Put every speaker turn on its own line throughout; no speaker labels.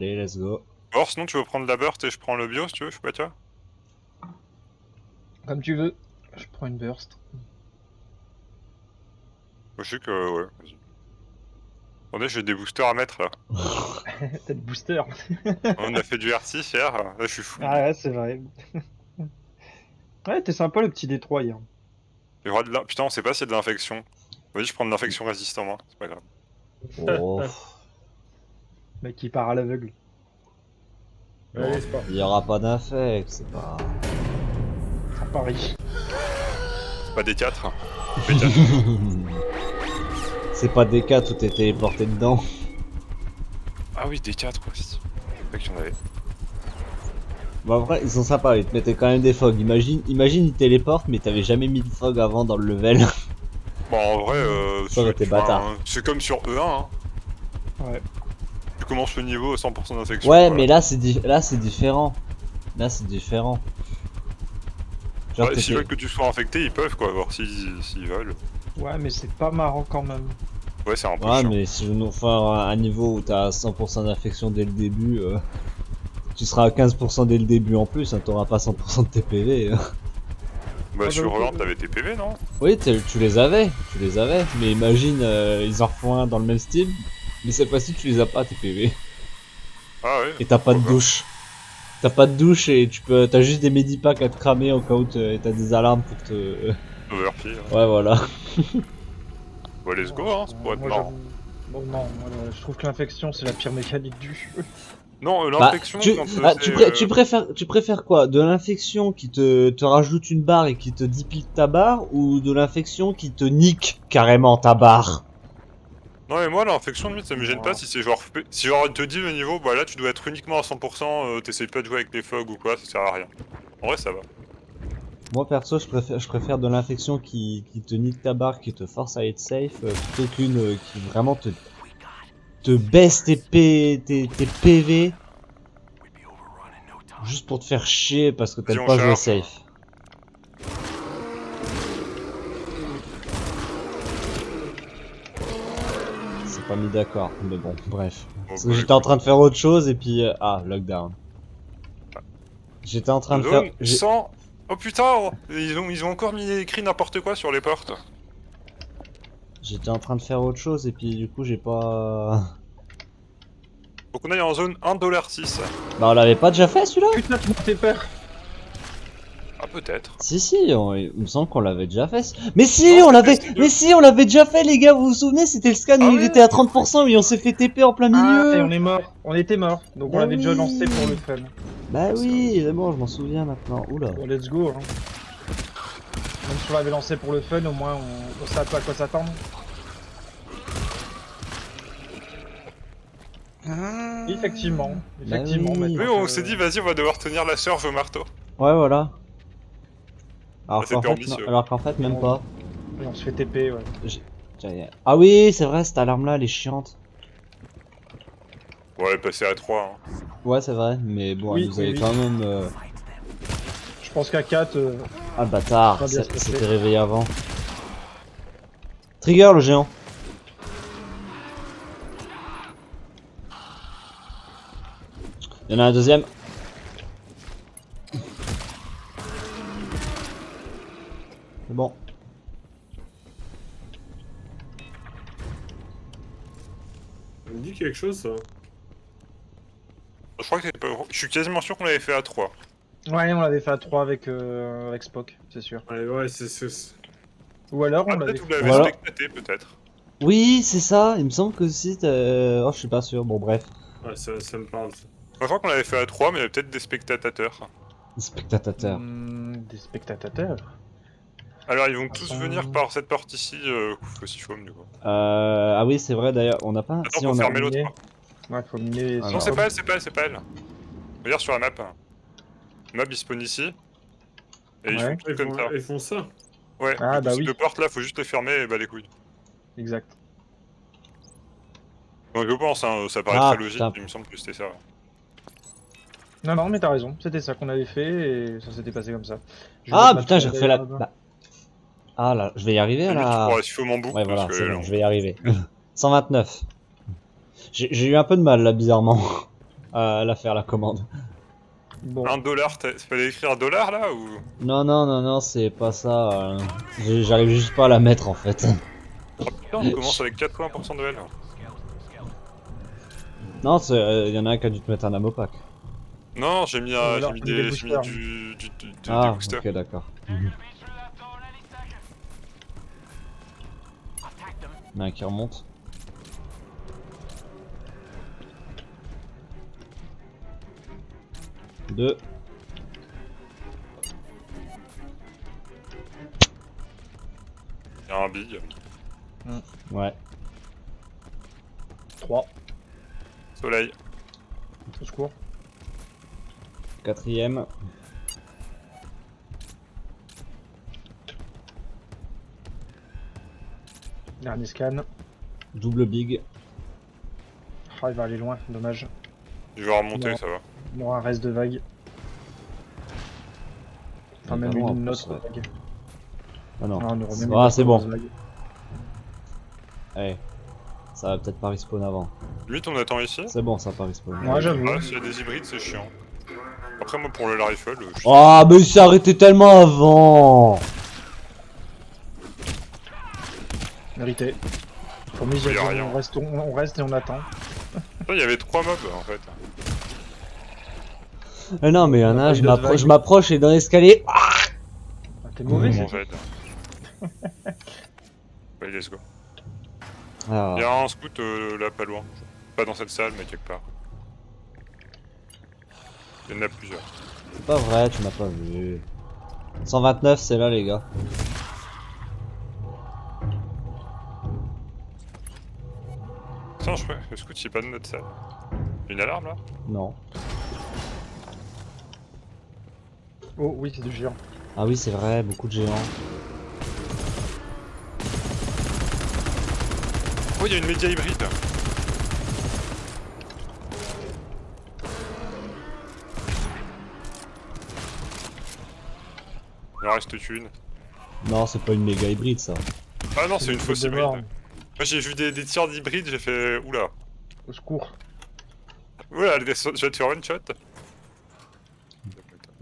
Allez, let's go.
Or, sinon, tu veux prendre la burst et je prends le bio si tu veux, je sais pas, tu vois.
Comme tu veux. Je prends une burst.
Je sais que, ouais, vas-y. Attendez, j'ai des boosters à mettre là.
T'as le booster.
On a fait du R6 hier, là je suis fou.
Ah ouais, c'est vrai. Ouais, t'es sympa le petit Détroit hier.
Putain, on sait pas s'il y a de l'infection. Vas-y, je prends de l'infection résistant, moi, c'est pas grave.
Oh,
Mec qui part à l'aveugle.
Allez, c'est parti.
il y aura pas d'infect, c'est pas.
À Paris.
C'est pas des 4.
C'est pas des cas, tout est téléporté dedans.
Ah oui, des 4 quoi. C'est vrai qu'il y en avait.
Bon, après, ils sont sympas, ils te mettaient quand même des fogs. Imagine, ils téléportent, mais t'avais jamais mis de fog avant dans le level.
Bon, en vrai,
Ça aurait été bâtard.
c'est comme sur E1, hein.
Ouais.
Tu commences le niveau à 100% d'infection.
Ouais,
voilà.
mais là, c'est différent. Là, c'est différent. Genre,
Ouais, s'ils
t'étais-
veulent que tu sois infecté, ils peuvent quoi, voir s'ils veulent.
Ouais, mais c'est pas marrant quand même.
Ouais, c'est un peu
Ouais,
chiant.
mais si je nous fais un niveau où t'as 100% d'infection dès le début, tu seras à 15% dès le début en plus, hein, t'auras pas 100% de tes PV.
Bah,
Ah,
sur
bah,
E1, t'avais tes PV, non?
Oui, tu les avais, mais imagine, ils en refont un dans le même style, mais cette fois-ci tu les as pas tes PV.
Ah ouais.
Et t'as pas de
Pourquoi
douche. T'as pas de douche et t'as juste des medipacks à te cramer au cas où t'as des alarmes pour te...
Overkill.
Ouais, voilà.
Bah, let's go, hein, ça pourrait être
Moi,
marrant.
Bon, non, je trouve que l'infection c'est la pire mécanique du jeu.
Non,
Bah,
l'infection, quand
tu préfères quoi? De l'infection qui te rajoute une barre et qui te dipile ta barre, ou de l'infection qui te nique carrément ta barre?
Non, mais moi, l'infection, limite, ça me gêne pas
Wow.
si c'est genre. Si genre, il te dit le niveau, bah là, tu dois être uniquement à 100%, t'essayes pas de jouer avec les fogs ou quoi, ça sert à rien. En vrai, ça va.
Moi perso, je préfère de l'infection qui te nique ta barre, qui te force à être safe, plutôt qu'une qui vraiment te baisse tes PV juste pour te faire chier parce que
Vas-y,
t'aimes
on
pas jouer
charge.
safe. C'est pas mis d'accord, mais bon, bref.
Bon,
Parce
bah,
que j'étais en train de faire autre chose et puis ah, lockdown. J'étais en train de faire.
Zone 100. Oh putain, ils ont encore mis écrit n'importe quoi sur les portes.
J'étais en train de faire autre chose et puis du coup j'ai pas.
Faut qu'on aille en zone 1,6$.
Bah on l'avait pas déjà fait celui-là?
Putain, tu m'as fait peur.
Ah, peut-être.
Si, il me semble qu'on l'avait déjà fait. Mais si,
Non,
on l'avait,
c'était
mais si, on l'avait déjà fait, les gars, vous vous souvenez, c'était le scan
Ah
où il
oui.
était à 30% et on s'est fait TP en plein
Ah, et
milieu.
on est mort. On était mort. Donc on
Bah
l'avait déjà lancé
oui.
pour le fun.
Bah
Ah,
oui, c'est bon, je m'en souviens maintenant. Oula.
Bon, let's go. Hein. Même si on l'avait lancé pour le fun, au moins on sait à quoi s'attendre. Effectivement.
Bah
Effectivement.
oui.
maintenant
Oui, on
que-
s'est dit, vas-y, on va devoir tenir la surge au marteau.
Ouais, voilà. Alors
Ah,
qu'en
c'était
fait,
ambitieux.
même
Bon.
pas.
Et on se fait TP, ouais.
Ah oui, c'est vrai, cette alarme-là, elle est chiante.
Ouais, passer à 3. Hein.
Ouais, c'est vrai, mais bon, elle
Oui,
nous
oui,
avait
oui.
quand même.
Je pense qu'à 4,
Ah le bâtard,
Pas bien se passer.
c'était réveillé avant. Trigger le géant. Il y en a un deuxième. C'est bon.
Ça me dit quelque chose, ça.
Je crois que je suis quasiment sûr qu'on l'avait fait à 3.
ouais, on l'avait fait à 3 avec Spock, c'est sûr.
Ouais, ouais,
Ou alors on
Ah,
l'avait
peut-être vous
fait.
l'avez
Voilà.
spectaté, peut-être.
Oui, c'est ça, il me semble que si. Oh, je suis pas sûr, bon, bref.
Ouais, ça me parle, ça.
Je crois qu'on l'avait fait à 3, mais il y avait peut-être des spectatateurs.
Spectateur.
Des spectateurs.
Alors, ils vont tous
Façon-
venir par cette porte ici, faut s'y foam du coup.
Ah oui, c'est vrai d'ailleurs, on n'a pas.
Attends,
Si,
faut
on a.
fermer l'autre.
miner. Ouais, faut miner.
Ah,
Non,
non.
c'est pas elle, c'est pas elle, c'est pas elle. Regarde sur la map. La map, il spawn ici. Et ils
Ouais.
font tout comme ça.
Ils font ça.
Ouais,
Ah,
du coup,
bah
ces
oui.
deux portes là, faut juste les fermer et bah les couilles.
Exact.
Donc je pense, hein, ça paraît
Ah,
très logique,
putain.
il me semble que c'était ça.
Non, non, mais t'as raison. C'était ça qu'on avait fait et ça s'était passé comme ça. Je vais
Ah
mettre ma
putain, j'ai
tour
refait la.
derrière,
bah. Ah là, je vais y arriver à
Limite, tu
la.
pourras s'y foam en boucle
Ouais,
parce
voilà,
que
c'est bon,
long.
je vais y arriver. 129. J'ai eu un peu de mal là, bizarrement. à faire la commande.
Bon,
$1, fallait écrire $1 là ou?
Non, non, non, non, c'est pas ça. J'arrive juste pas à la mettre en fait.
Putain, on commence avec 80% de L.
Non, y en a un qui a dû te mettre un ammo pack.
Non, j'ai
alors,
mis
j'ai mis des
des
boosters.
des
Ah,
boosters.
ok, d'accord. Il y en a un qui remonte. Deux.
Il y a un big.
Ouais.
3.
Soleil.
Au secours.
Quatrième.
Dernier scan.
Double big.
Ah, il va aller loin, dommage.
Je vais remonter,
Non.
ça va.
Il aura un reste de vague. Enfin,
Il est
même
pas loin, en
une
plus,
autre
ouais.
vague.
Ah non.
Ah, on aura même une
Ah,
autre
c'est bon.
grosse vague.
Allez. Ça va peut-être pas respawn avant.
Limite, on attend ici.
C'est bon, ça va pas respawn.
Ouais, j'avoue.
Ah, s'il y a des hybrides, c'est chiant. Après, moi, pour le rifle, je...
Oh, mais il s'est arrêté tellement avant.
Mérité. Pour moi,
Il y a rien.
on reste et on attend.
Il y avait 3 mobs, en fait.
Non, mais il y en
On a
a
pas
un,
eu d'autres vagues.
je m'approche et dans l'escalier. Ah,
Ah, t'es mauvais,
En
c'est
fait. Ouais, let's go.
ah.
Il y a un scout là, pas loin. Pas dans cette salle, mais quelque part. Il y en a plusieurs.
C'est pas vrai, tu m'as pas vu. 129, c'est là, les gars.
Attends, je crois le scout, il est pas de notre salle. Une alarme là?
Non.
Oh oui, c'est du géant.
Ah oui, c'est vrai, beaucoup de géants.
Oh, il y a une média hybride. Il en reste une.
Non, c'est pas une méga hybride, ça.
Ah non, c'est une fausse hybride.
mort.
Moi j'ai vu des tirs d'hybride, j'ai fait... Oula.
Au secours.
Oula, je vais te faire one shot.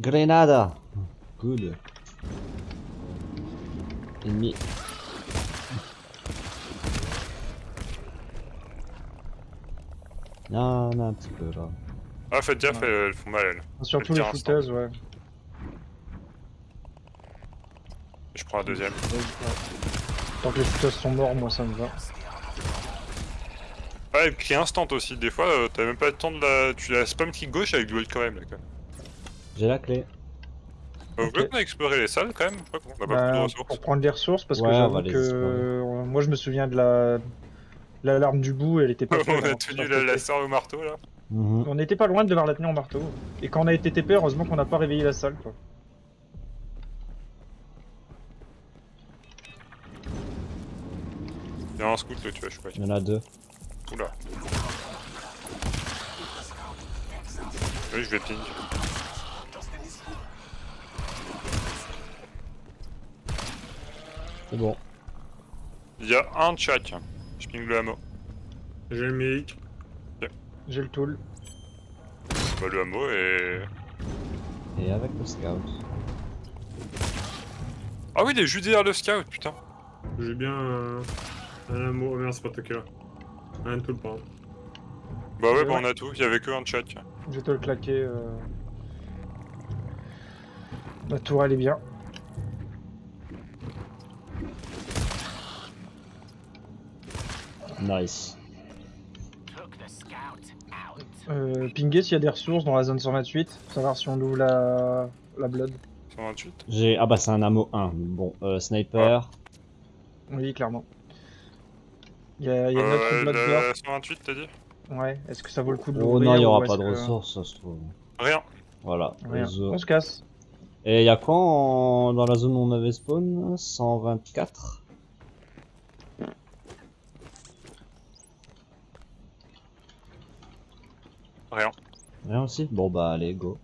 Grenada. Good. Ennemi. Il y en a un petit peu là.
Ah, faites gaffe, elles font mal elles.
Surtout
Elle
les
tire un
footeuses, ouais.
Je prends la deuxième.
Tant que les footeuses sont morts, moi ça me va.
Ah, elle crie instant aussi. Des fois, t'as même pas le temps de la... Tu la spam clic gauche avec dual quand même là. Quand même.
J'ai la clé.
Vous voulez qu'on a exploré les salles quand même? On a pas beaucoup de
Bah,
ressources.
pour prendre les ressources, parce
Ouais,
que
on
j'avoue
va les
que moi je me souviens de l'alarme du bout, elle était pas
On
faite.
a
hein,
tenu
sur
la
TP.
sœur au marteau là.
Mhm.
On n'était pas loin de devoir la tenir en marteau. Et quand on a été TP, heureusement qu'on n'a pas réveillé la salle, quoi.
Il y a un scout là, tu vois, je sais pas.
Il y en a deux.
Oula. Oui, je vais ping.
C'est bon.
Il y a un chat. Je ping le hamo.
J'ai le mic.
J'ai le tool.
Bah, le hamo et...
Et avec le scout.
Ah oui, il est juste derrière le scout, putain.
J'ai bien un mot. Oh merde, c'est pas toqué là. Un tout le pardon.
Bah ouais,
Ouais,
bah
ouais.
on a tout. Il y avait que un chat.
Je vais te le claquer. La tour elle est bien.
Nice.
Pinguer s'il y a des ressources dans la zone 128. Savoir si on ouvre la blood.
128.
J'ai... Ah bah c'est un ammo 1. Bon, sniper.
Oui, clairement. Il y a notre blood door.
La 128, t'as dit?
Ouais, est-ce que ça vaut le coup de
Oh
l'ouvrir
non, il y
ou
aura
est-ce
pas de
que-
ressources, ça se trouve.
Rien.
Voilà.
Rien.
les
On
œufs.
se casse.
Et y a quoi dans la zone où on avait spawn? 124.
Rien.
Rien aussi? Bon bah allez, go.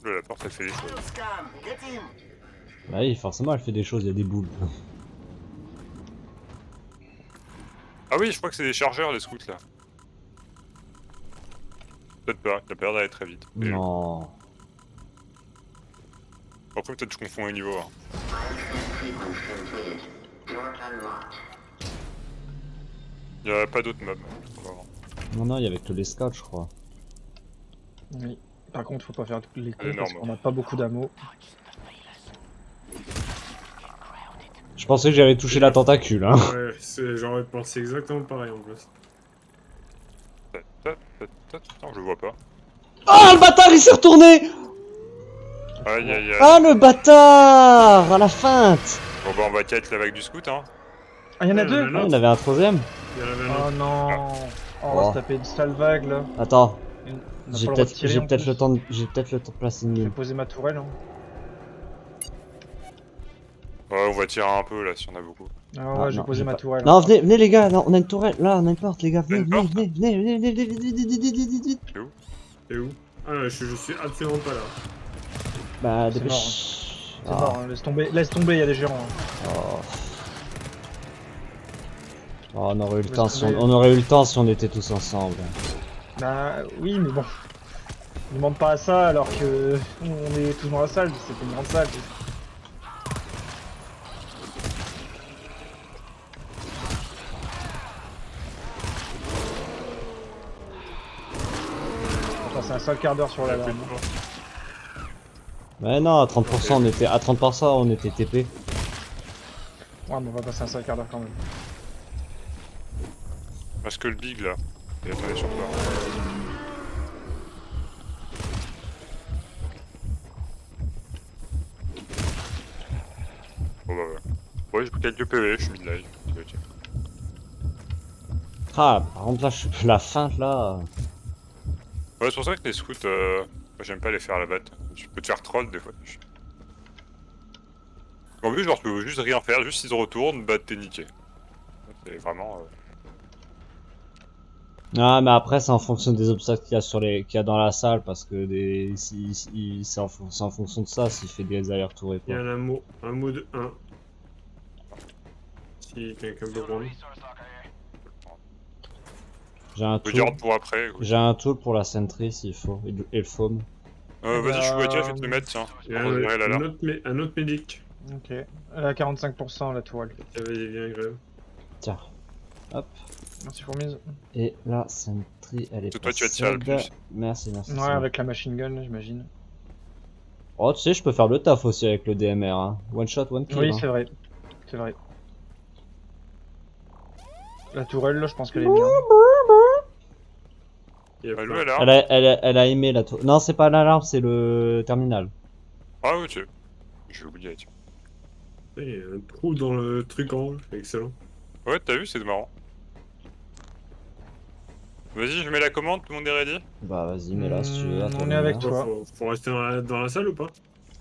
La porte fait les choses.
Bah oui, forcément, elle fait des choses, il y a des boules.
Ah oui, je crois que c'est des chargeurs, les scouts, là. Peut-être pas, t'as peur d'aller très vite. Et
Non.
après, peut-être que je confonds les niveaux. Hein. Il y a pas d'autres mobs. On va voir.
Non, non, il y avait que les scouts, je crois.
Oui. Par contre, faut pas faire toutes les cons
Énorme.
parce qu'on a pas beaucoup d'ammo.
Je pensais que j'avais touché la tentacule, hein.
Ouais, j'aurais pensé exactement pareil en plus.
Attends, je le vois pas.
Ah, le bâtard, il s'est retourné!
Aïe aïe aïe.
Ah, le bâtard! À la feinte!
Bon bah on va kite la vague du scout hein.
Ah, y'en a
Ouais,
deux?
on
Ah, il y en avait un troisième.
Il y en avait un
Oh
autre.
non. Oh, on va
Oh.
se taper une sale vague là.
Attends,
On a
j'ai
pas le droit de
peut-être
tirer, en plus.
le temps de, j'ai peut-être le temps de placer une
Je vais
mine.
poser ma tourelle. Hein.
Ouais, on va tirer un peu là si on a beaucoup.
Ah
Ah,
ouais, j'ai
non,
posé
j'ai
ma
pas-
tourelle.
Non,
hein.
venez, venez les gars, non, on a une tourelle, là, on a une porte les gars, venez,
Une
venez,
porte
venez, venez, venez, venez, venez, venez, venez, venez, venez, venez.
Et où? Ah, je suis absolument pas là.
Bah,
C'est
dépêche.
C'est mort, hein. Laisse tomber, y'a des géants. Hein.
Oh. Oh, on aurait eu le
Laisse
temps si
tomber.
on aurait eu le temps si on était tous ensemble.
Bah oui, mais bon. Ne demande pas à ça alors que on est tous dans la salle, c'était une grande salle. Attends, c'est un sale quart d'heure sur la lame.
Mais non, à 30% on était, à 30% on était TP.
Ouais, mais on va passer un sale quart d'heure quand même.
Parce que le big là. Et attendez sur toi. Bon bah ouais. Ouais, j'ai pris quelques PV, je suis mid-live. Ok.
Ah, par contre là, je suis la feinte là.
Ouais, c'est pour ça que les scouts, moi j'aime pas les faire à la batte. Tu peux te faire troll des fois. En plus, genre, tu peux juste rien faire, juste s'ils se retournent, bah t'es niqué. C'est vraiment.
Ah, mais après c'est en fonction des obstacles qu'il y a qu'il y a dans la salle parce que c'est en fonction de ça s'il fait des allers-retours et
Il y a
quoi.
un mot de 1. Si quelqu'un veut prendre.
J'ai un
On peut
tool,
garder pour après. Oui.
j'ai un tool pour la sentry s'il faut et le foam.
Vas-y, je suis voiture, je vais te le mettre, tiens.
Il y a
On va gérer la larme.
un autre médic.
Ok. Elle a 45% la tourelle.
Vas-y, viens, grève.
Tiens, hop.
Merci pour mise.
Et la sentry elle est
C'est
pas
toi, tu vas tirer le
solde.
plus.
Merci, merci.
Ouais,
c'est bon.
avec la machine gun, j'imagine.
Oh, tu sais, je peux faire le taf aussi avec le DMR. Hein. One shot, one kill.
Oui,
hein.
c'est vrai. C'est vrai. La tourelle, là, je pense qu'elle est bien.
Il y a
Allô,
plein.
elle a
Elle a aimé la tour. Non, c'est pas l'alarme, c'est le terminal.
Ah oui, tu j'ai oublié, tiens.
Il y a un trou dans le truc en haut, excellent.
Ouais, t'as vu, c'est marrant. Vas-y, je mets la commande, tout le monde est ready.
Bah, vas-y, mais là, si tu veux. à toi
On est
d'honneur.
avec toi.
Faut rester dans la salle ou pas?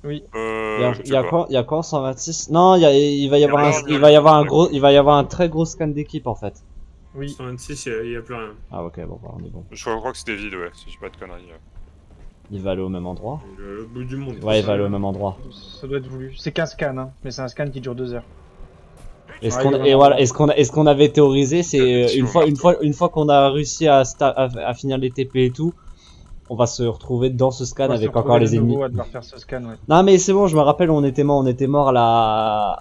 Oui.
Je sais pas.
Il y a quoi en 126? Non, il va y avoir
rien,
un,
il y a
il va y
rien.
avoir un gros, il va y avoir un très gros scan d'équipe en fait.
Oui.
126, il y a plus rien.
Ah ok, bon, bah, on est bon.
Je crois que c'était vide, ouais, si je dis pas de conneries.
Il va aller au même endroit.
Le bout du monde.
Ouais, il va aller au même endroit.
Ça doit être voulu. C'est qu'un scan, hein. Mais c'est un scan qui dure 2 heures.
Et
Ouais, il va
et voilà,
vraiment-
et ce qu'on avait théorisé, c'est
Effectivement,
une fois qu'on a réussi à finir les TP et tout, on va se retrouver dans ce scan
On va se
avec
retrouver
encore les
de
ennemis.
nouveau à devoir faire ce scan, ouais.
Non mais c'est bon, je me rappelle, on était mort à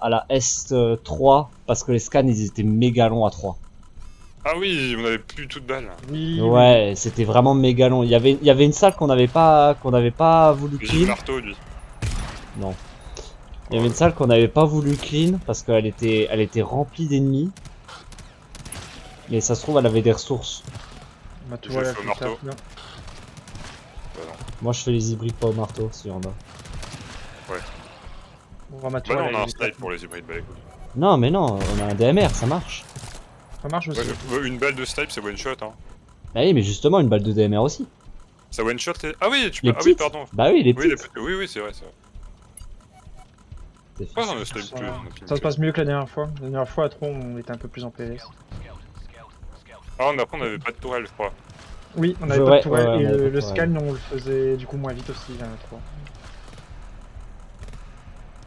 la S3 parce que les scans ils étaient méga longs à 3.
Ah oui, on avait plus toute balle.
Oui.
Ouais, c'était vraiment méga long. Il y avait une salle qu'on n'avait pas voulu
J'ai le
clean.
marteau, lui.
Non. Il y avait une salle qu'on n'avait pas voulu clean parce qu'elle était remplie d'ennemis. Mais ça se trouve, elle avait des ressources.
Ma tourelle
Je
a
fais au
fait
marteau.
ça, bien.
Moi je fais les hybrides pas au marteau, si on a.
Bon, ma
Bah
tourelle,
non, on
elle
a un
est
snipe
éclatée.
pour les hybrides, bah écoute.
Non mais non, on a un DMR, ça marche.
Ça marche aussi.
Ouais, une balle de snipe, c'est one shot, hein.
Bah oui, mais justement, une balle de DMR aussi.
Ça one shot les. Ah oui, tu
Les
peux. Ah oui,
petites.
pardon.
Bah oui, les
Oui,
petites.
oui, c'est vrai, c'est vrai.
C'est
Pourquoi
fait.
on a snipe
Ça,
plus
ça se passe mieux que la dernière fois. La dernière fois, à 3, on était un peu plus en PS.
Ah, mais après, on avait pas de tourelle, je crois.
Oui, on avait
Ouais,
pas de tourelle
ouais,
et
on avait pas de
le
tourelle.
scan, on le faisait du coup moins vite aussi, à 3.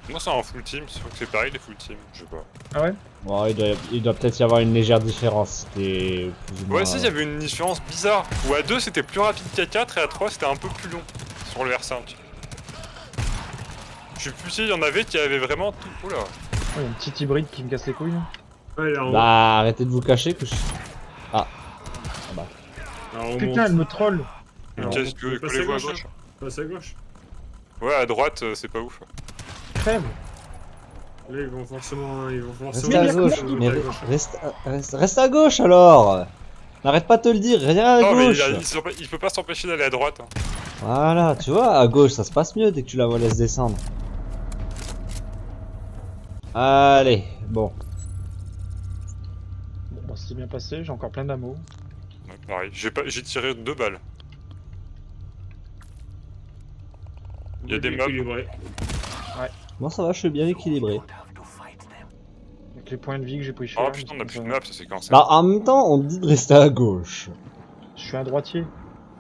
Moi c'est un full team, sauf que c'est pareil les full team, je sais pas.
Ah ouais?
Bon, il doit peut-être y avoir une légère différence. C'était plus ou moins.
Ouais, si, il y avait une différence bizarre. Où à 2 c'était plus rapide qu'à 4 et à 3 c'était un peu plus long sur le R5. Je sais plus si il y en avait qui avaient vraiment tout. Oula.
Oh, y a un petit hybride qui me casse les couilles.
Ouais, là,
Bah, arrêtez de vous cacher que je. Ah. Ah bah.
alors, on
Putain, elle me troll.
Alors,
Qu'est-ce
on
que
passe
collez-vous à
hein.
gauche?
Passe à gauche.
Ouais, à droite, c'est pas ouf.
Crève.
Là, ils vont forcément.
Reste
Mais
à
il y a
gauche.
combien de
Mais
à gauche.
reste à gauche alors. N'arrête pas de te le dire, viens à
Non, mais
gauche.
il peut pas s'empêcher d'aller à droite. Hein.
Voilà, tu vois, à gauche ça se passe mieux dès que tu la laisses descendre. Allez, bon.
Bon, bah, c'est bien passé, j'ai encore plein d'ammo.
Ouais, pareil, j'ai tiré 2 balles. Il y a des mobs.
équilibrés.
Bon, ça va, je suis bien équilibré.
Avec les points de vie que j'ai pris cher.
Oh putain, on a plus de map, ça c'est quand ça.
Bah, en même temps, on te dit de rester à gauche.
Je suis un droitier.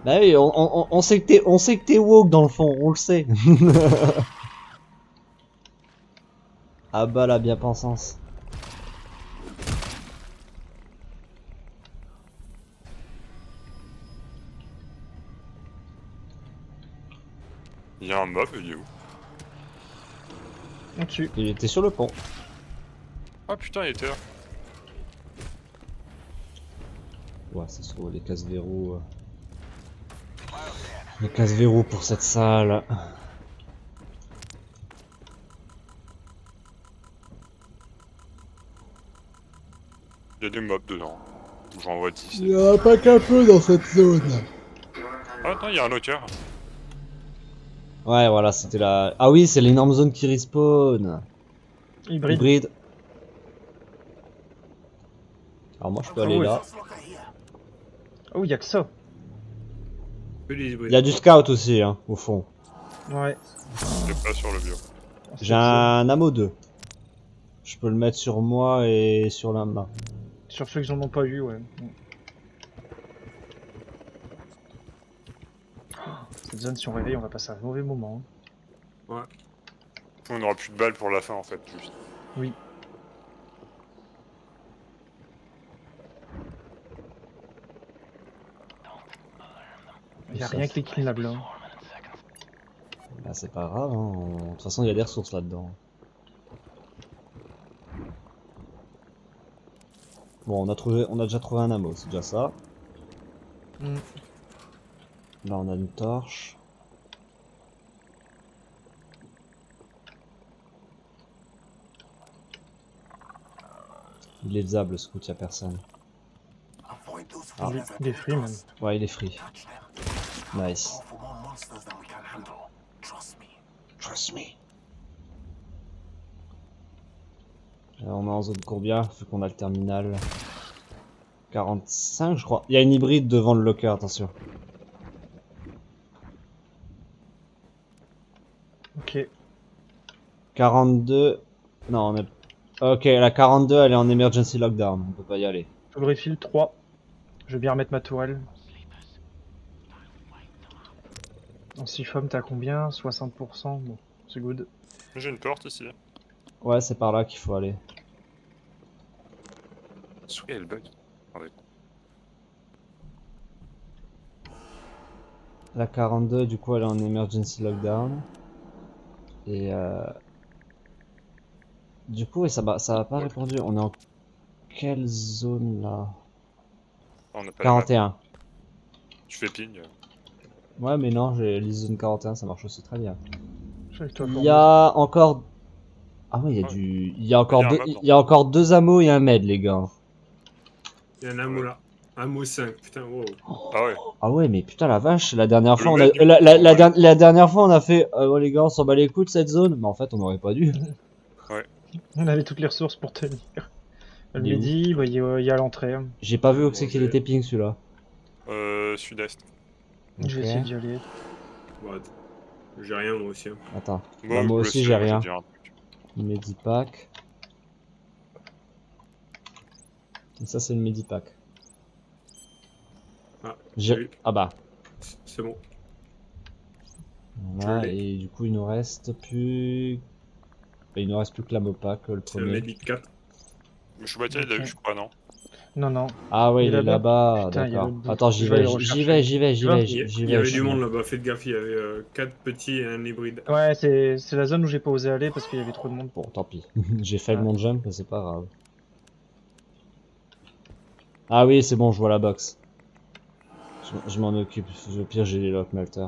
Bah oui, on sait que t'es woke dans le fond, on le sait. Ah bah la bien-pensance.
Il y a un mob, il est où?
Au-dessus.
Il était sur le pont.
Ah putain, il était là.
Ouais, c'est sur les casse-verrous. Les casse-verrous pour cette salle.
Il y a des mobs dedans. J'en vois 10.
Il y a pas qu'un peu dans cette zone.
Ah attends, il y a un locker.
Ouais, voilà, c'était la. Ah oui, c'est l'énorme zone qui respawn.
Hybride.
Hybride. Alors moi je peux aller
ouais.
là.
Oh, y a que ça.
Il y a du scout aussi, hein, au fond.
Ouais.
C'est pas sur le bio.
J'ai un ammo 2. Je peux le mettre sur moi et sur la main.
Sur ceux qui n'en ont pas eu, ouais. Cette zone, si on réveille, on va passer un mauvais moment.
Ouais.
On aura plus de balles pour la fin en fait. Juste.
Oui. Il y a rien que les killables. Hein.
Bah c'est pas grave, hein. De toute façon il y a des ressources là-dedans. Bon, on a déjà trouvé un ammo, c'est déjà ça.
Mm.
Là on a une torche. Il est faisable le scout, y'a personne. Ah.
Il est free, man.
Ouais, il est free. Nice. Trust me. On est en zone combien? Vu qu'on a le terminal. 45 je crois. Il y a une hybride devant le locker, attention.
Ok.
42. Non, on est. Ok, la 42 elle est en emergency lockdown, on peut pas y aller.
Full refill 3. Je vais bien remettre ma tourelle. En siphon, t'as combien? 60%. Bon, c'est good.
J'ai une porte ici.
Ouais, c'est par là qu'il faut aller.
Souris elle bug. Attendez.
La 42, du coup, elle est en emergency lockdown. Et du coup, ouais, ça a pas répondu. On est en quelle zone là?
On n'a pas la map.
41.
Tu fais ping.
Ouais, mais non, j'ai les zones 41, ça marche aussi très bien.
Je suis avec toi,
Il y
Formose.
a encore. Ah ouais, il y a
Ouais.
du. Il y a encore
Il y a un
deux.
mob, non.
Il y a encore 2 ammo et un med, les gars.
Il y a un ammo là. Ammo 5, putain, wow.
Ah ouais.
Ah ouais, mais putain la vache, la dernière
Le
fois on
med,
a.
du coup,
La dernière fois on a fait. Oh, les gars, on s'en bat les coups de cette zone. Mais en fait, on aurait pas dû.
On avait toutes les ressources pour tenir. Le
Il est où
midi, bah, il y a à l'entrée.
J'ai pas vu où c'est
Bon,
qu'il était ping celui-là.
Sud-est.
Je vais
Ok.
essayer d'y aller.
Bon, j'ai rien moi aussi. Hein.
Attends. Bah, moi
le
aussi
ciel,
j'ai
je vais
rien.
dire un truc.
Medipack. Et ça c'est le Medipack.
Ah,
J'ai. Ah bah.
c'est bon.
Voilà,
Je l'ai.
et du coup il nous reste plus il nous reste plus que la Mopac, le
C'est un
premier.
Medic 4.
Mais Chewbacca, il l'a vu, je crois, non?
Non, non.
Ah ouais,
Il
il
est
est là-bas,
Putain, il y a
d'accord.
l'autre bout.
Attends,
Je vais aller
j'y
rechercher.
vais, j'y vais, j'y
Tu vois,
vais,
Il
j'y
y
vais.
avait
je
du
suis
monde
bien.
là-bas, faites gaffe, il y avait 4 petits et un hybride.
Ouais, c'est la zone où j'ai pas osé aller parce qu'il y avait trop de monde.
Bon, tant pis. J'ai fait
Ouais.
mon jump, mais c'est pas grave. Ah oui, c'est bon, je vois la box. Je m'en occupe. Au pire, j'ai les lock melter.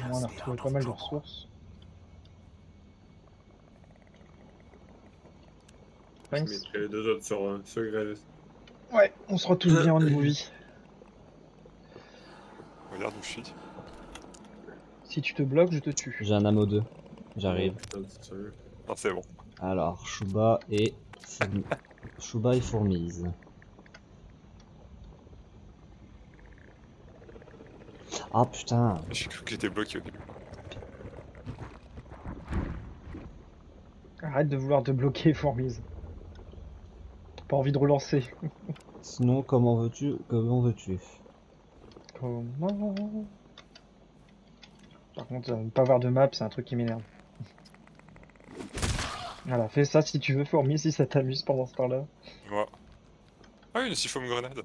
On a retrouvé pas mal de ressources.
Je
Thanks.
mettrai les 2 autres sur Graves.
Ouais, on sera tous bien en niveau vie.
Regarde où je suis.
Si tu te bloques, je te tue.
J'ai un ammo 2. J'arrive.
Oh, putain, c'est sérieux.
Non, c'est bon.
Alors, Chouba et Chouba et Fourmise. Ah putain.
J'ai cru que j'étais bloqué au début.
Arrête de vouloir te bloquer, Fourmise. T'as pas envie de relancer.
Sinon, comment veux-tu? Comment veux-tu?
Comment? Par contre, ne pas avoir de map, c'est un truc qui m'énerve. Voilà, fais ça si tu veux, Fourmise, si ça t'amuse pendant ce temps-là.
Moi. Ah oui, une siphon grenade.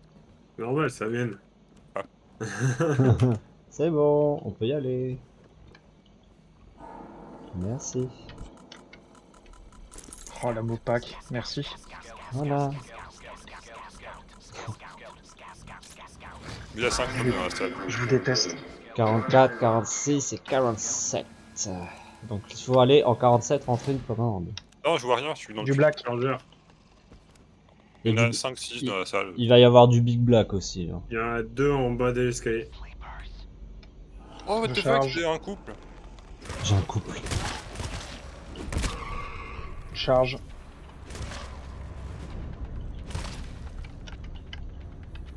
Normal, ça vient.
C'est bon, on peut y aller. Merci.
Oh, la Mopac, merci.
Voilà.
Il y a 5 hommes dans la salle.
Je vous déteste.
44, 46 et 47. Donc il faut aller en 47 rentrer une commande.
Non, je vois rien, je suis dans le
Du
cul.
black.
Chargeur.
Il y en a
du-
5-6 dans la salle.
Il va y avoir du Big Black aussi. Là.
Il y en a 2 en bas de l'escalier.
Oh, what
Je
the fuck,
charge.
j'ai un couple.
J'ai un couple.
Charge.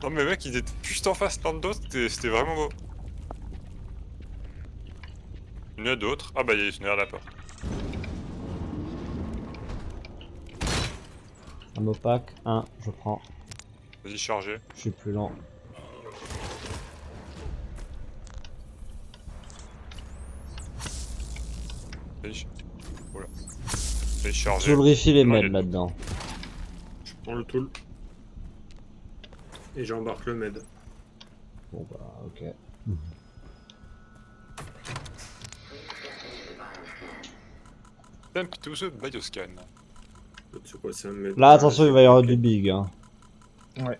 Non, mais mec, il était juste en face l'un de l'autre, c'était vraiment beau. Il y en a d'autres. Ah bah, il y a derrière la porte.
Un opaque, 1, je prends.
Vas-y, chargez.
Je suis plus lent.
Vas-y. Voilà. Vas-y, chargez.
Tout le refill est
Non, il y
med
a-
là-dedans.
Je prends le tool. Et j'embarque le med.
Bon bah ok.
Temp to the bioscan.
C'est quoi, c'est un med?
Là attention, il va y avoir du big. Hein.
Ouais.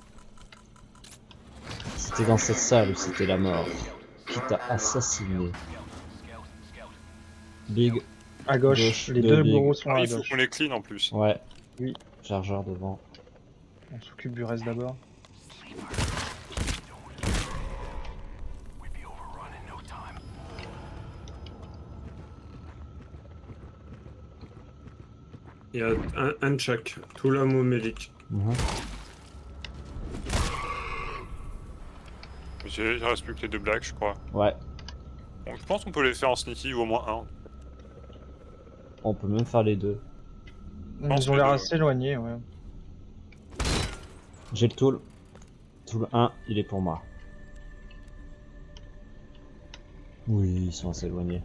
C'était dans cette salle où c'était la mort. Qui t'a assassiné. Big,
À gauche.
Gauche,
Les
deux
deux
big.
bureaux sont
Ah,
à
il faut
gauche.
qu'on les clean en plus.
ouais.
Oui.
Chargeur devant.
On s'occupe du reste d'abord.
Il y a un de chaque. Tout l'ammo médic.
Mhm.
Il reste plus que les deux blacks, je crois.
Ouais.
Donc, je pense qu'on peut les faire en sneaky ou au moins un.
On peut même faire les deux.
pense
Ils ont
que
l'air
deux.
assez éloignés, ouais.
J'ai le tool. Tool 1, il est pour moi. Oui, ils sont assez éloignés.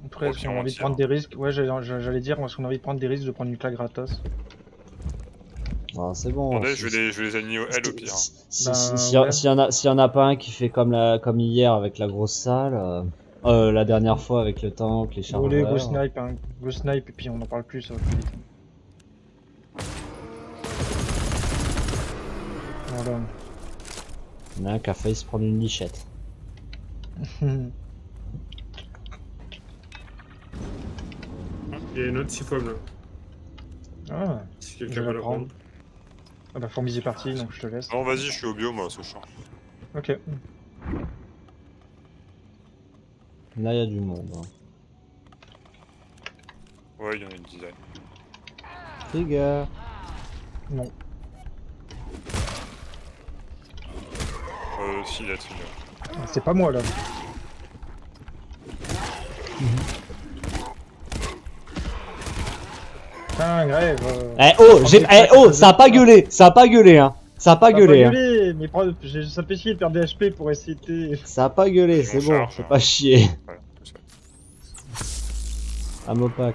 Après,
Ok,
si on
on
a envie de
tire.
prendre des risques, ouais, j'allais dire, si on a envie de prendre des risques de prendre une claque gratos.
Ah, c'est bon.
Attendez,
si-
je vais les aligner au L au pire.
Ben,
S'il
ouais.
y en a pas un qui fait comme hier avec la grosse salle, la dernière fois avec le tank, les
Voler, go
chargeurs.
snipe, hein. Go snipe, et puis on en parle plus, ça va plus vite. Voilà.
Il y en a un qui a failli se prendre une lichette.
Il y a une autre 6 fois bleue.
Ah,
Si
je
quelqu'un
vais
veut
la
la
prendre.
prendre.
Ah bah Fourmise est parti, donc je te laisse.
Non, vas-y, je suis au bio, moi, c'est chiant.
Ok.
Là, il y a du monde. Hein.
Ouais, il y en a une dizaine.
Trigger.
Non.
Si, il y a trigger.
C'est pas moi là. Putain, grève.
Eh oh, ça a pas gueulé, hein. Ça a pas gueulé, hein.
gueuler, mais ça fait chier de perdre des HP pour essayer de...
Ça a pas gueulé,
Ils
c'est
vont
bon,
charge,
c'est
hein.
pas chier.
Voilà, tout ça.
Amopac.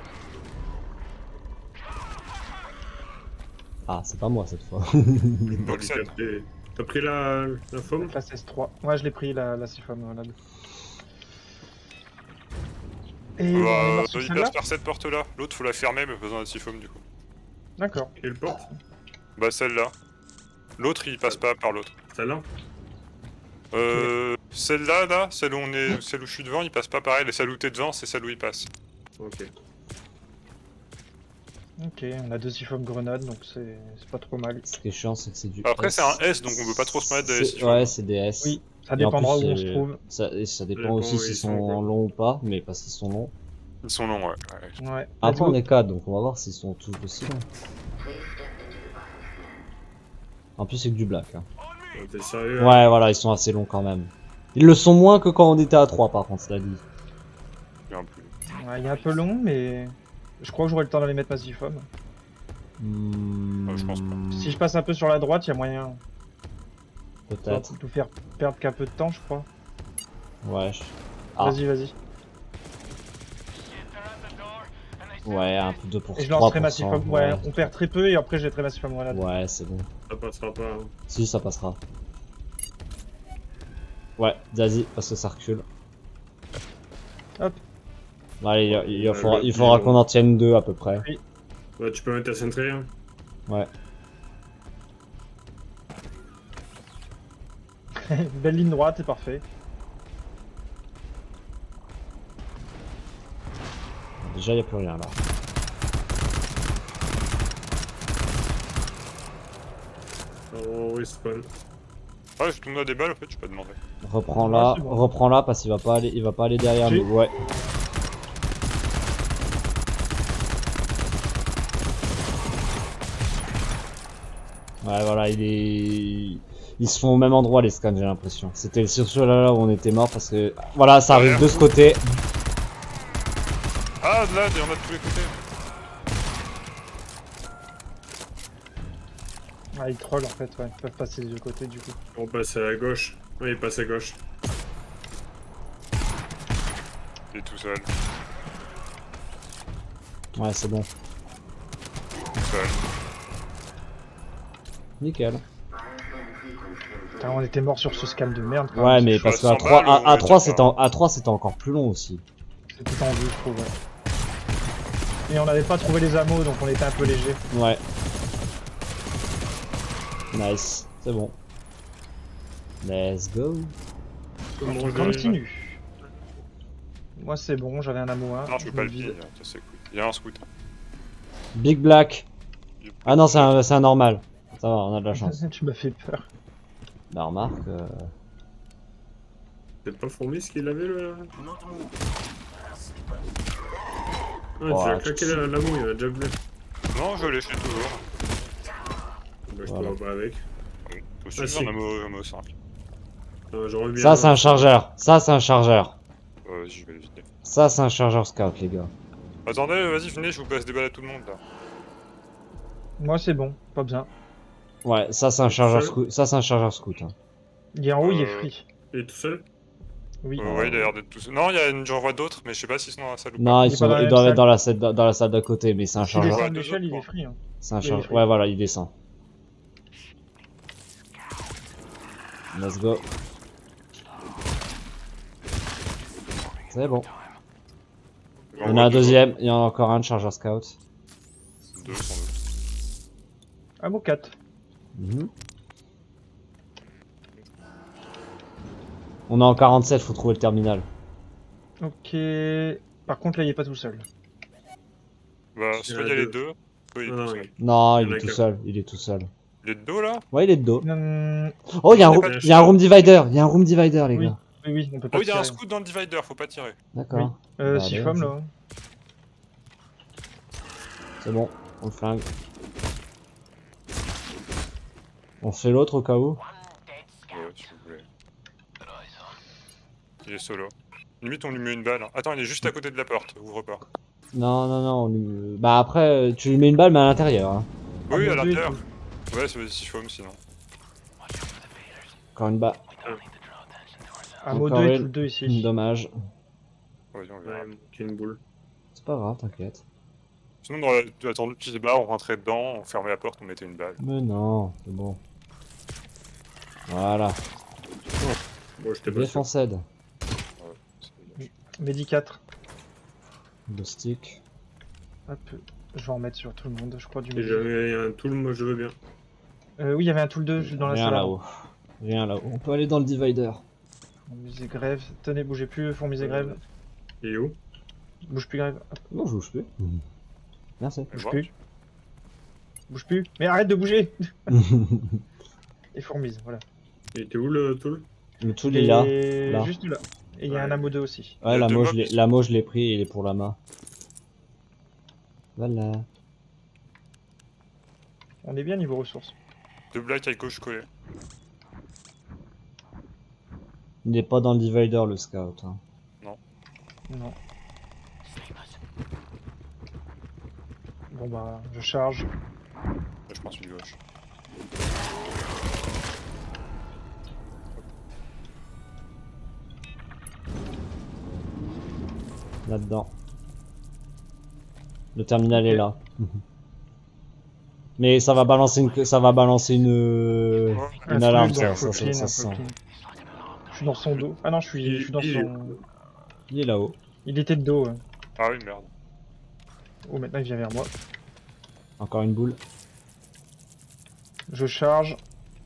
Ah, c'est pas moi cette fois.
Boxen.
T'as pris la foam?
La CS3. Ouais, je l'ai pris, la siphon, voilà. Et on est mort sur
Il
celle-là.
passe par cette porte-là. L'autre, faut la fermer, mais besoin d'un siphon du coup.
D'accord.
Quelle porte?
Bah, celle-là. L'autre, il passe pas par l'autre.
Celle-là?
Celle-là, là, celle où je suis devant, il passe pas pareil. Et celle où t'es devant, c'est celle où il passe.
Ok.
Ok, on a 2 siphons grenades, donc c'est pas trop mal.
Ce qui est chiant, c'est que c'est du.
Après,
S.
c'est un S, donc on peut pas trop se mettre des
C'est-
siphons.
Ouais, c'est des S.
Oui, ça
Et en
dépendra
plus,
où on se trouve.
Ça dépend
dépend
aussi
où
s'ils
ils
sont
sont, quoi.
longs ou pas, mais parce qu'ils sont longs.
Ils sont longs, ouais.
Ouais.
Après,
Let's
on
go.
est 4, donc on va voir s'ils sont tous aussi longs. En plus, c'est que du black. Hein.
T'es sérieux?
Ouais, voilà, ils sont assez longs quand même. Ils le sont moins que quand on était à 3, par contre, cela dit.
Il y a un peu.
Ouais, il est un peu long, mais je crois que j'aurai le temps d'aller mettre ma siphon.
je pense pas.
Si je passe un peu sur la droite, il y a moyen de
Peut-être.
tout faire perdre qu'un peu de temps, je crois.
Ouais. Ah.
Vas-y, vas-y.
Ouais, un peu 2 pour
Et je
3%.
lancerai ma siphon. Ouais, on perd très peu et après je jetterai ma siphon grenade.
Ouais, c'est bon.
Ça passera pas. Hein.
Si, ça passera. Ouais, vas-y, parce que ça recule.
Hop.
Allez, il faudra
le
faudra
plus
qu'on en tienne 2 à peu près.
Ouais, tu peux mettre ta centrée. Hein.
Ouais.
Belle ligne droite, c'est parfait.
Déjà, il n'y a plus rien là.
On respawn.
Ah, je tombe à des balles, en fait, je peux demander.
Reprends
Ouais,
là,
c'est bon.
reprends là parce qu'il va pas aller derrière
J'ai-
nous. Ouais. Ouais, voilà, ils se font au même endroit les scans, j'ai l'impression. C'était sur celui-là où on était mort parce que voilà, ça arrive de ce côté.
Ah, là, il y en a de tous les côtés.
Ah, ils trollent en fait, ouais. Ils peuvent passer des deux côtés du coup.
On passe à gauche. Oui, il passe à gauche.
Il est tout seul.
Ouais, c'est bon.
Tout seul.
Nickel.
Putain, on était mort sur ce scan de merde. quand
Ouais,
même.
mais
je
parce
suis à
qu'à
100
3,
balles,
à
on
3
était
c'était
pas-
à 3 c'était encore plus long aussi.
C'était tendu, je trouve. Ouais. Et on n'avait pas trouvé les ammo, donc on était un peu léger.
Ouais. Nice, c'est bon. Let's go.
Comment
On
on dirait,
continue. Moi c'est bon, j'avais un ammo 1.
Non, je peux pas le piller, ça c'est cool. Il y a un scout.
Big Black. Ah non, c'est un normal. Ça va, on a de la chance.
Tu m'as fait peur.
Bah remarque.
C'est pas fourmi ce qu'il avait là? Ah,
Oh,
tu as claqué la mouille, il a déjà blé.
Non, je l'ai fait toujours.
Bah, je
Voilà.
te vois pas avec.
Aussi,
Ah,
j'en
si.
ai un 5.
Je reviens.
Ça c'est un chargeur. Ça c'est un chargeur.
Vas-y, je vais le vider.
Ça c'est un chargeur scout les gars.
Attendez, vas-y, venez, je vous passe des balles à tout le monde là.
Moi c'est bon, pas besoin.
Ouais, ça c'est un chargeur
Seul.
scout. Ça c'est un chargeur scout. Hein.
Il est en haut, il est free.
Il est tout seul?
Oui.
Ouais, il a l'air d'être tout seul. Non, j'en vois d'autres, mais je sais pas s'ils sont dans la salle ou pas.
Non,
Il est pas dans la
ils
même
doivent
salle.
être dans la salle d'à côté, mais c'est un
S'il
chargeur.
descend de
deux
l'échelle,
autres,
il est
quoi.
free. Hein.
C'est un
il est
chargeur.
free.
Ouais, voilà, il descend. Let's go. C'est bon. Il y en a un deuxième, il y en a encore un de chargeur scout.
Deux sans doute.
Ammo 4.
Mhm. On est en 47, faut trouver le terminal.
Ok. Par contre là il est pas tout seul.
Bah,
Il y
soit
en
il
a
y a les
deux.
deux, soit il est
Non,
tout
non,
seul.
Non,
Il y
il
en a
est tout
qu'un.
seul, il est tout seul.
Il est de dos là?
Ouais, il est de dos.
Non,
Oh, il y a un
Il y a
room,
pas de
il y a un room divider, il y a un room divider les
Oui.
gars.
oui, on peut pas
Oh, il y a un
tirer.
scout dans le divider, faut pas tirer.
D'accord.
Oui.
Bah,
6
allez,
femmes
vas-y.
là.
C'est bon, on le flingue. On fait l'autre au cas où.
Ouais, si vous voulez. Il est solo. Limite, on lui met une balle. Attends, il est juste à côté de la porte, ouvre pas.
Non, non, non, on lui... Bah après, tu lui mets une balle mais à l'intérieur. Hein.
Oui,
Ah,
à
mon Dieu.
l'intérieur. Ouais, c'est vas-y, foam sinon.
Encore une balle.
Amo
Encore
2 et
une.
tout le 2 ici.
Dommage.
Vas-y, on verra.
Ouais, il y a une boule.
C'est pas grave, t'inquiète.
Sinon, dans la tour du petit bar, on rentrait dedans, on fermait la porte, on mettait une balle.
Mais non, c'est bon. Voilà.
Bon, j'étais pas sûr.
Défonced.
Medi 4.
Le stick.
Hop, je vais en mettre sur tout le monde, je crois, du
Si
Medi.
jamais il y a un tool, moi je veux bien.
Oui, il y avait un tool 2 dans la
Rien
salle.
là-haut. Rien là-haut. On peut aller dans le divider.
Fourmis et grève. Tenez, bougez plus, fourmis et grève.
Il est où?
Bouge plus, grève. Hop,
Non, je bouge plus. Merci.
bouge plus. Bouge plus. Mais arrête de bouger. Et fourmise, voilà.
Il était où le tool?
Le tool est là.
Et
là.
juste là. Et il y a un Amo 2 aussi.
Il y
Ouais,
a
la
deux
mo,
mobs ici.
je l'ai pris, il est pour la main. Voilà.
On est bien niveau ressources.
2 blagues à gauche collées.
Il n'est pas dans le divider, le scout. Hein.
Non. Bon bah, je charge.
Là, je pense une gauche.
Là-dedans. Le terminal
Ok.
est là. Mais ça va balancer une
Un
alarme,
truc, donc
ça
faut
se
clean, faut
sent.
clean. Je suis dans son dos. Ah non, je suis dans
Il-
son...
Il est là-haut.
Il était de dos. Ouais.
Ah oui, merde.
Oh, maintenant il vient vers moi.
Encore une boule.
Je charge.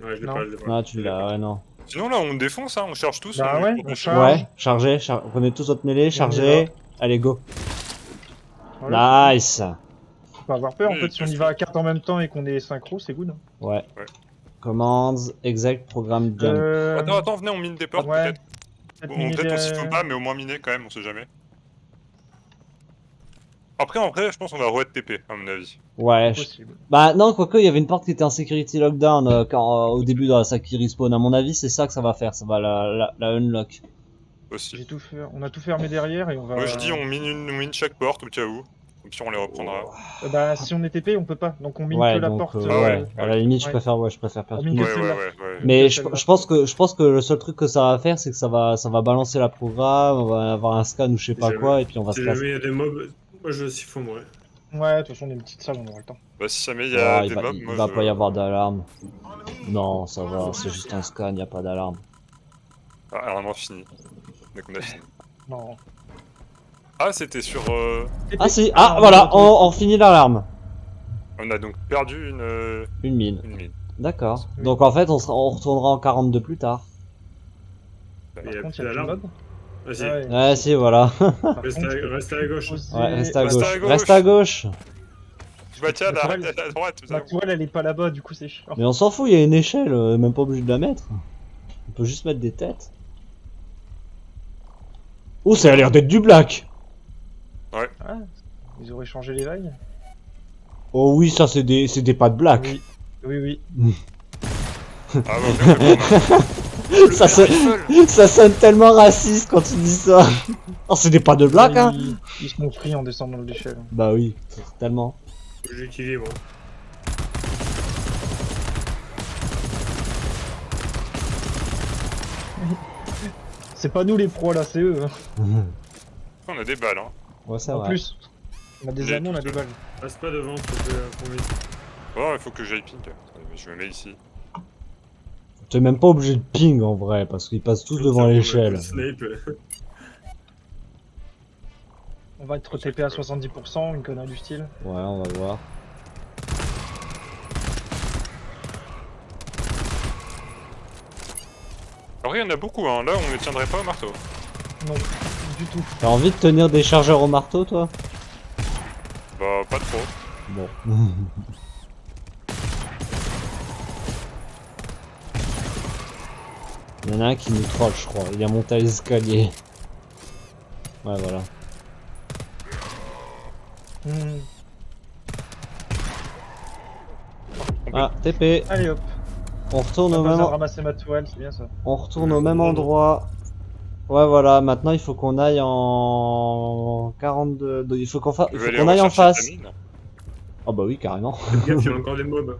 Ouais, je l'ai
Non.
pas, je l'ai pas.
Ah, tu l'as, ouais, non.
Sinon, là, on défonce, hein, on charge tous.
Bah ouais, on charge.
Ouais, chargez, prenez tous votre mêlée, chargez. Allez, go.
Voilà.
Nice.
Faut pas avoir peur. En
Oui,
fait, si on
parce
y va à 4 en même temps et qu'on est synchro, c'est good.
Ouais.
Ouais.
Commands, exec, programme jump.
Attends, venez, on mine des portes,
ouais.
peut-être. Bon, peut-être aussi faut pas, mais au moins miner quand même, on sait jamais. Après, en vrai, je pense qu'on va re-être TP, à mon avis.
Ouais.
Possible.
Bah non, quoique, il y avait une porte qui était en security lockdown au début de la Saki respawn. À mon avis, c'est ça que ça va faire. Ça va la unlock.
Aussi.
J'ai tout fait. On a tout fermé derrière et on va.
Moi, je dis, on mine chaque porte, au cas où. Comme ça, on les reprendra.
Bah, si on est TP, on peut pas. Donc on mine
Ouais,
que la
donc
porte.
ouais. À la limite,
ouais.
je préfère perdre.
On mine
Ouais,
que
ouais,
celle-là.
ouais.
Mais
que
je
celle-là.
pense que le seul truc que ça va faire, c'est que ça va balancer la programme, on va avoir un scan ou je sais pas
jamais-
quoi, et puis on va
Si
se
jamais
casser.
il y a des mobs, moi je siphon, ouais.
Ouais, de toute façon, on est une petite salle, on aura le temps.
Bah, si jamais il y a
Ouais,
des mobs, moi,
il va
je...
pas y avoir d'alarme. Non, ça va, c'est juste un scan, y a pas d'alarme.
Ah, on a fini. Donc, on a fini.
Non.
Ah, c'était sur...
Ah si,
Ah,
voilà, on finit l'alarme.
On a donc perdu
Une mine.
une mine.
D'accord.
Oui.
Donc en fait, on retournera en 42 plus tard.
Il y
Par
a
contre,
plus
il y a plus de
d'alarme.
mob.
Vas-y,
Ouais.
Ouais, si, voilà.
Par
reste,
contre,
reste à la gauche.
oser-
Ouais, reste à
Reste à
gauche.
gauche.
Reste à gauche.
Bah tiens, là,
Ma
arrête
tourelle-
à droite.
Ma tourelle, elle est pas là-bas, du coup, c'est chiant.
Mais on s'en fout, il y a une échelle, même pas obligé de la mettre. On peut juste mettre des têtes. Oh, ça a l'air d'être du black.
Ah, ils auraient changé les vagues.
Oh oui, ça c'est des pas de black.
Oui, oui, oui.
Ah bah, bien, c'est bon,
ça, ça sonne tellement raciste quand tu dis ça. Oh, c'est des pas de black, hein.
Ils se m'ont pris en descendant de l'échelle.
Bah oui, tellement.
J'équilibre.
C'est pas nous les pros là, c'est eux. hein.
on a des balles, hein.
Ouais, c'est
En
vrai.
plus, on a des
Mais
amants, on a
tout
des
seul.
balles.
Passe pas devant, pour vite.
Oh, il faut que j'aille pink. Je me mets ici.
T'es même pas obligé de ping en vrai, parce qu'ils passent tous devant l'échelle.
Snape.
On va être TP à 70%, une connerie du style.
Ouais, on va voir.
En vrai, il y en a beaucoup, hein. Là, on ne tiendrait pas au marteau.
Non, du tout.
T'as envie de tenir des chargeurs au marteau, toi?
Bah, pas trop.
Bon. Il y en a un qui nous troll, je crois. Il est monté à l'escalier. Ouais, voilà.
Hmm.
Ah, TP.
Allez hop,
On retourne
on
au
va
même,
ramasser ma tourelle, c'est bien ça.
on retourne au même endroit. Ouais, voilà. Maintenant, il faut qu'on aille en 42. Il faut qu'on
Tu veux aller
aille en
rechercher ta
face.
mine
Ah bah oui, carrément.
Faites gaffe, il y a encore des mobs.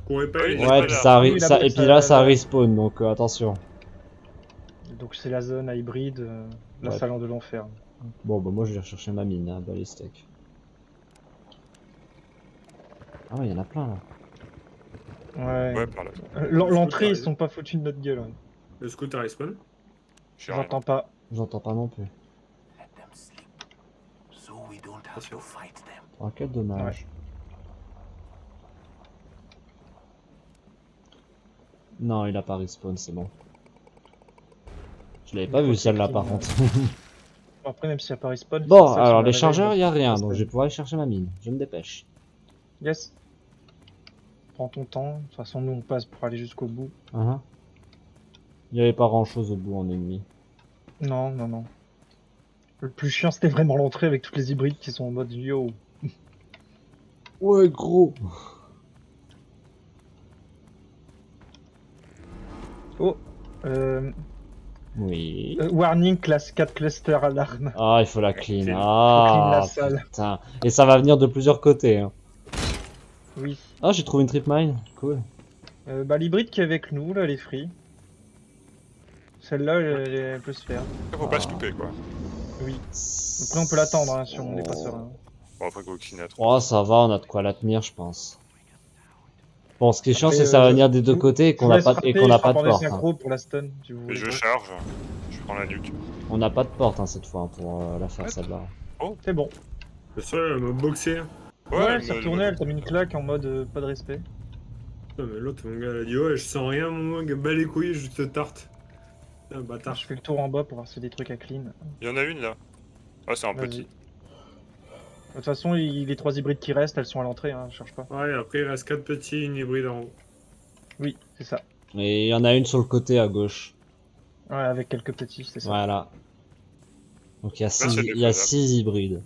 courais pas
Oui,
les
il a
Ouais,
pas
puis
l'air.
ça,
Oui, il a
ça
pris
et puis
sa-
là ça respawn, donc attention.
Donc c'est la zone hybride, la
Ouais.
salle de l'enfer.
Bon, bah moi je vais rechercher ma mine, hein, bah les steaks. Ah ouais, il y en a plein là.
Ouais.
Ouais, par là.
L'entrée, ils sont pas foutus de notre gueule. Ouais.
Le scooter respawn.
J'ai rien.
J'entends pas.
J'entends pas non plus.
Attention.
Oh, quel dommage. Non, il a pas respawn, c'est bon. Je l'avais
Il
pas
faut
vu
qu'il
celle-là
clean,
par contre.
Après, même s'il n'y a pas respawn.
Bon,
c'est ça,
alors
sur
les
la
chargeurs,
réveille,
il y a
donc,
rien,
reste
donc
à
je vais
vie.
pouvoir aller chercher ma mine. Je me dépêche.
Yes. Prends ton temps. De toute façon, nous, on passe pour aller jusqu'au bout.
Hein. Il y avait pas grand chose au bout en ennemi.
Non, non, non. Le plus chiant, c'était vraiment l'entrée avec toutes les hybrides qui sont en mode yo.
Ouais, gros.
Oh.
Oui.
Warning, classe 4 cluster alarme.
Ah, il faut la clean.
Clean.
Ah,
Faut clean la salle.
putain. Et ça va venir de plusieurs côtés. Hein.
Oui.
Ah, j'ai trouvé une trip mine. Cool.
Bah, l'hybride qui est avec nous, là, elle est free. Celle-là, elle peut se faire.
Faut pas se louper, quoi.
Oui. Après, on peut l'attendre hein, si on n'est pas serein.
Bon, après, go clean à 3.
Oh, ça va, on a de quoi la tenir, je pense. Bon, ce qui est chiant,
Après,
c'est que ça va venir des deux côtés et qu'on n'a pas, pas de porte. Hein.
synchro pour la stun, si vous
Et
voulez.
je charge. Je prends la nuque.
On n'a pas de porte hein, cette fois hein, pour la faire
Ouais.
celle-là.
C'est bon.
Le seul, elle m'a boxé.
Ouais, elle s'est
me-
retournée, elle t'a mis une claque en mode pas de respect.
Putain, mais l'autre, mon gars, elle a dit ouais, je sens rien, mon gars, bats les couilles, je te tarte. Un bâtard.
Je fais le tour en bas pour voir s'il y a des trucs à clean.
Il y en a une là. Ah, c'est un
Vas-y.
petit.
De toute façon, les 3 hybrides qui restent, elles sont à l'entrée, hein, cherche pas.
Ouais, après, il reste 4 petits, une hybride en haut.
Oui, c'est ça.
Et il y en a une sur le côté à gauche.
Ouais, avec quelques petits, c'est ça.
Voilà. Donc il y a
c'est
6
défaisable.
hybrides.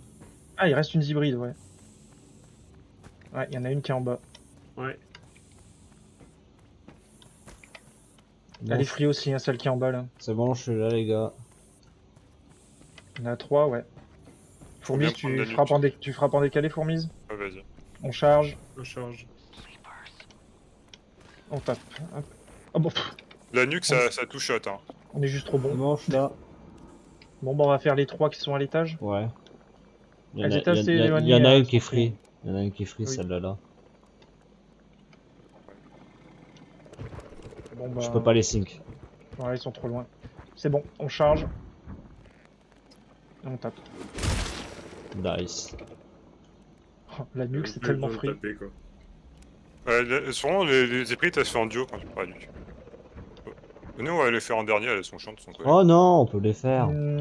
Ah, il reste une hybride, ouais. Ouais, il y en a une qui est en bas.
Ouais.
Bon,
Elle est free aussi, hein, celle qui est en bas là.
c'est bon, je suis là les gars.
Il y en a 3, ouais. Fourmise,
bien prendre la
tu frappes en décalé, Fourmise.
Ouais, vas-y.
On charge,
On charge.
on tape. Hop. Oh bon, pff,
La nuque, ça touche shot. Hein.
on est juste trop
C'est
bon.
bon, je suis là.
Bon, bah on va faire les 3 qui sont à l'étage.
Ouais. Il y en
Elles
a,
étaient assez
il y en a
éloignées,
une qui est
sont
free. Il y en a une qui est free,
Oui.
celle-là là.
Bon, bah,
Je peux pas les sync.
Ouais, ils sont trop loin. C'est bon, on charge. Et on tape.
Nice.
Oh, la nuque, c'est
Plus
tellement
besoin de
free.
taper, quoi.
Souvent, les hybrides, elles se font en duo quand tu prends la nuque. Nous, on va les faire en dernier, elles sont chiantes de son côté.
Oh non, on peut les faire.
Hmm,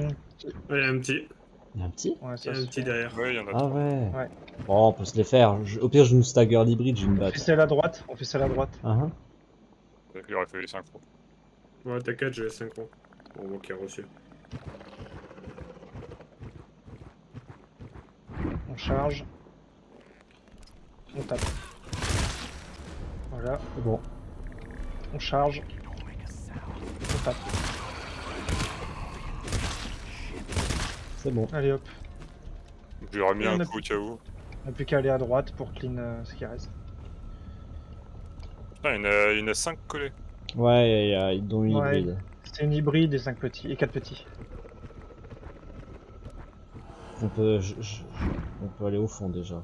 Ouais, il y a un petit.
Il y a un petit?
ouais,
Il y
ça
a un
se
petit
fait.
derrière.
Ouais, il y en a
Ah
3.
ouais.
Ouais.
Bon, on peut se les faire. Au pire, je nous stagger l'hybride, j'ai une
On fait
batte.
celle à droite, on fait celle à droite.
Ah, hein.
Il aurait fait les synchros.
Ouais, t'inquiète, j'ai 5 ans. Bon, moi qui ai reçu.
On charge. On tape. Voilà,
C'est bon.
on charge. On tape.
C'est bon.
Allez hop.
Je lui aurais mis
Et
un
on a
coup au cas où.
On n'a plus qu'à aller à droite pour clean ce qui reste.
Putain, il y en a 5 collés.
Ouais, dont une
Ouais.
hybride.
C'est une hybride et 5 petits. Et 4 petits.
On peut, on peut aller au fond déjà.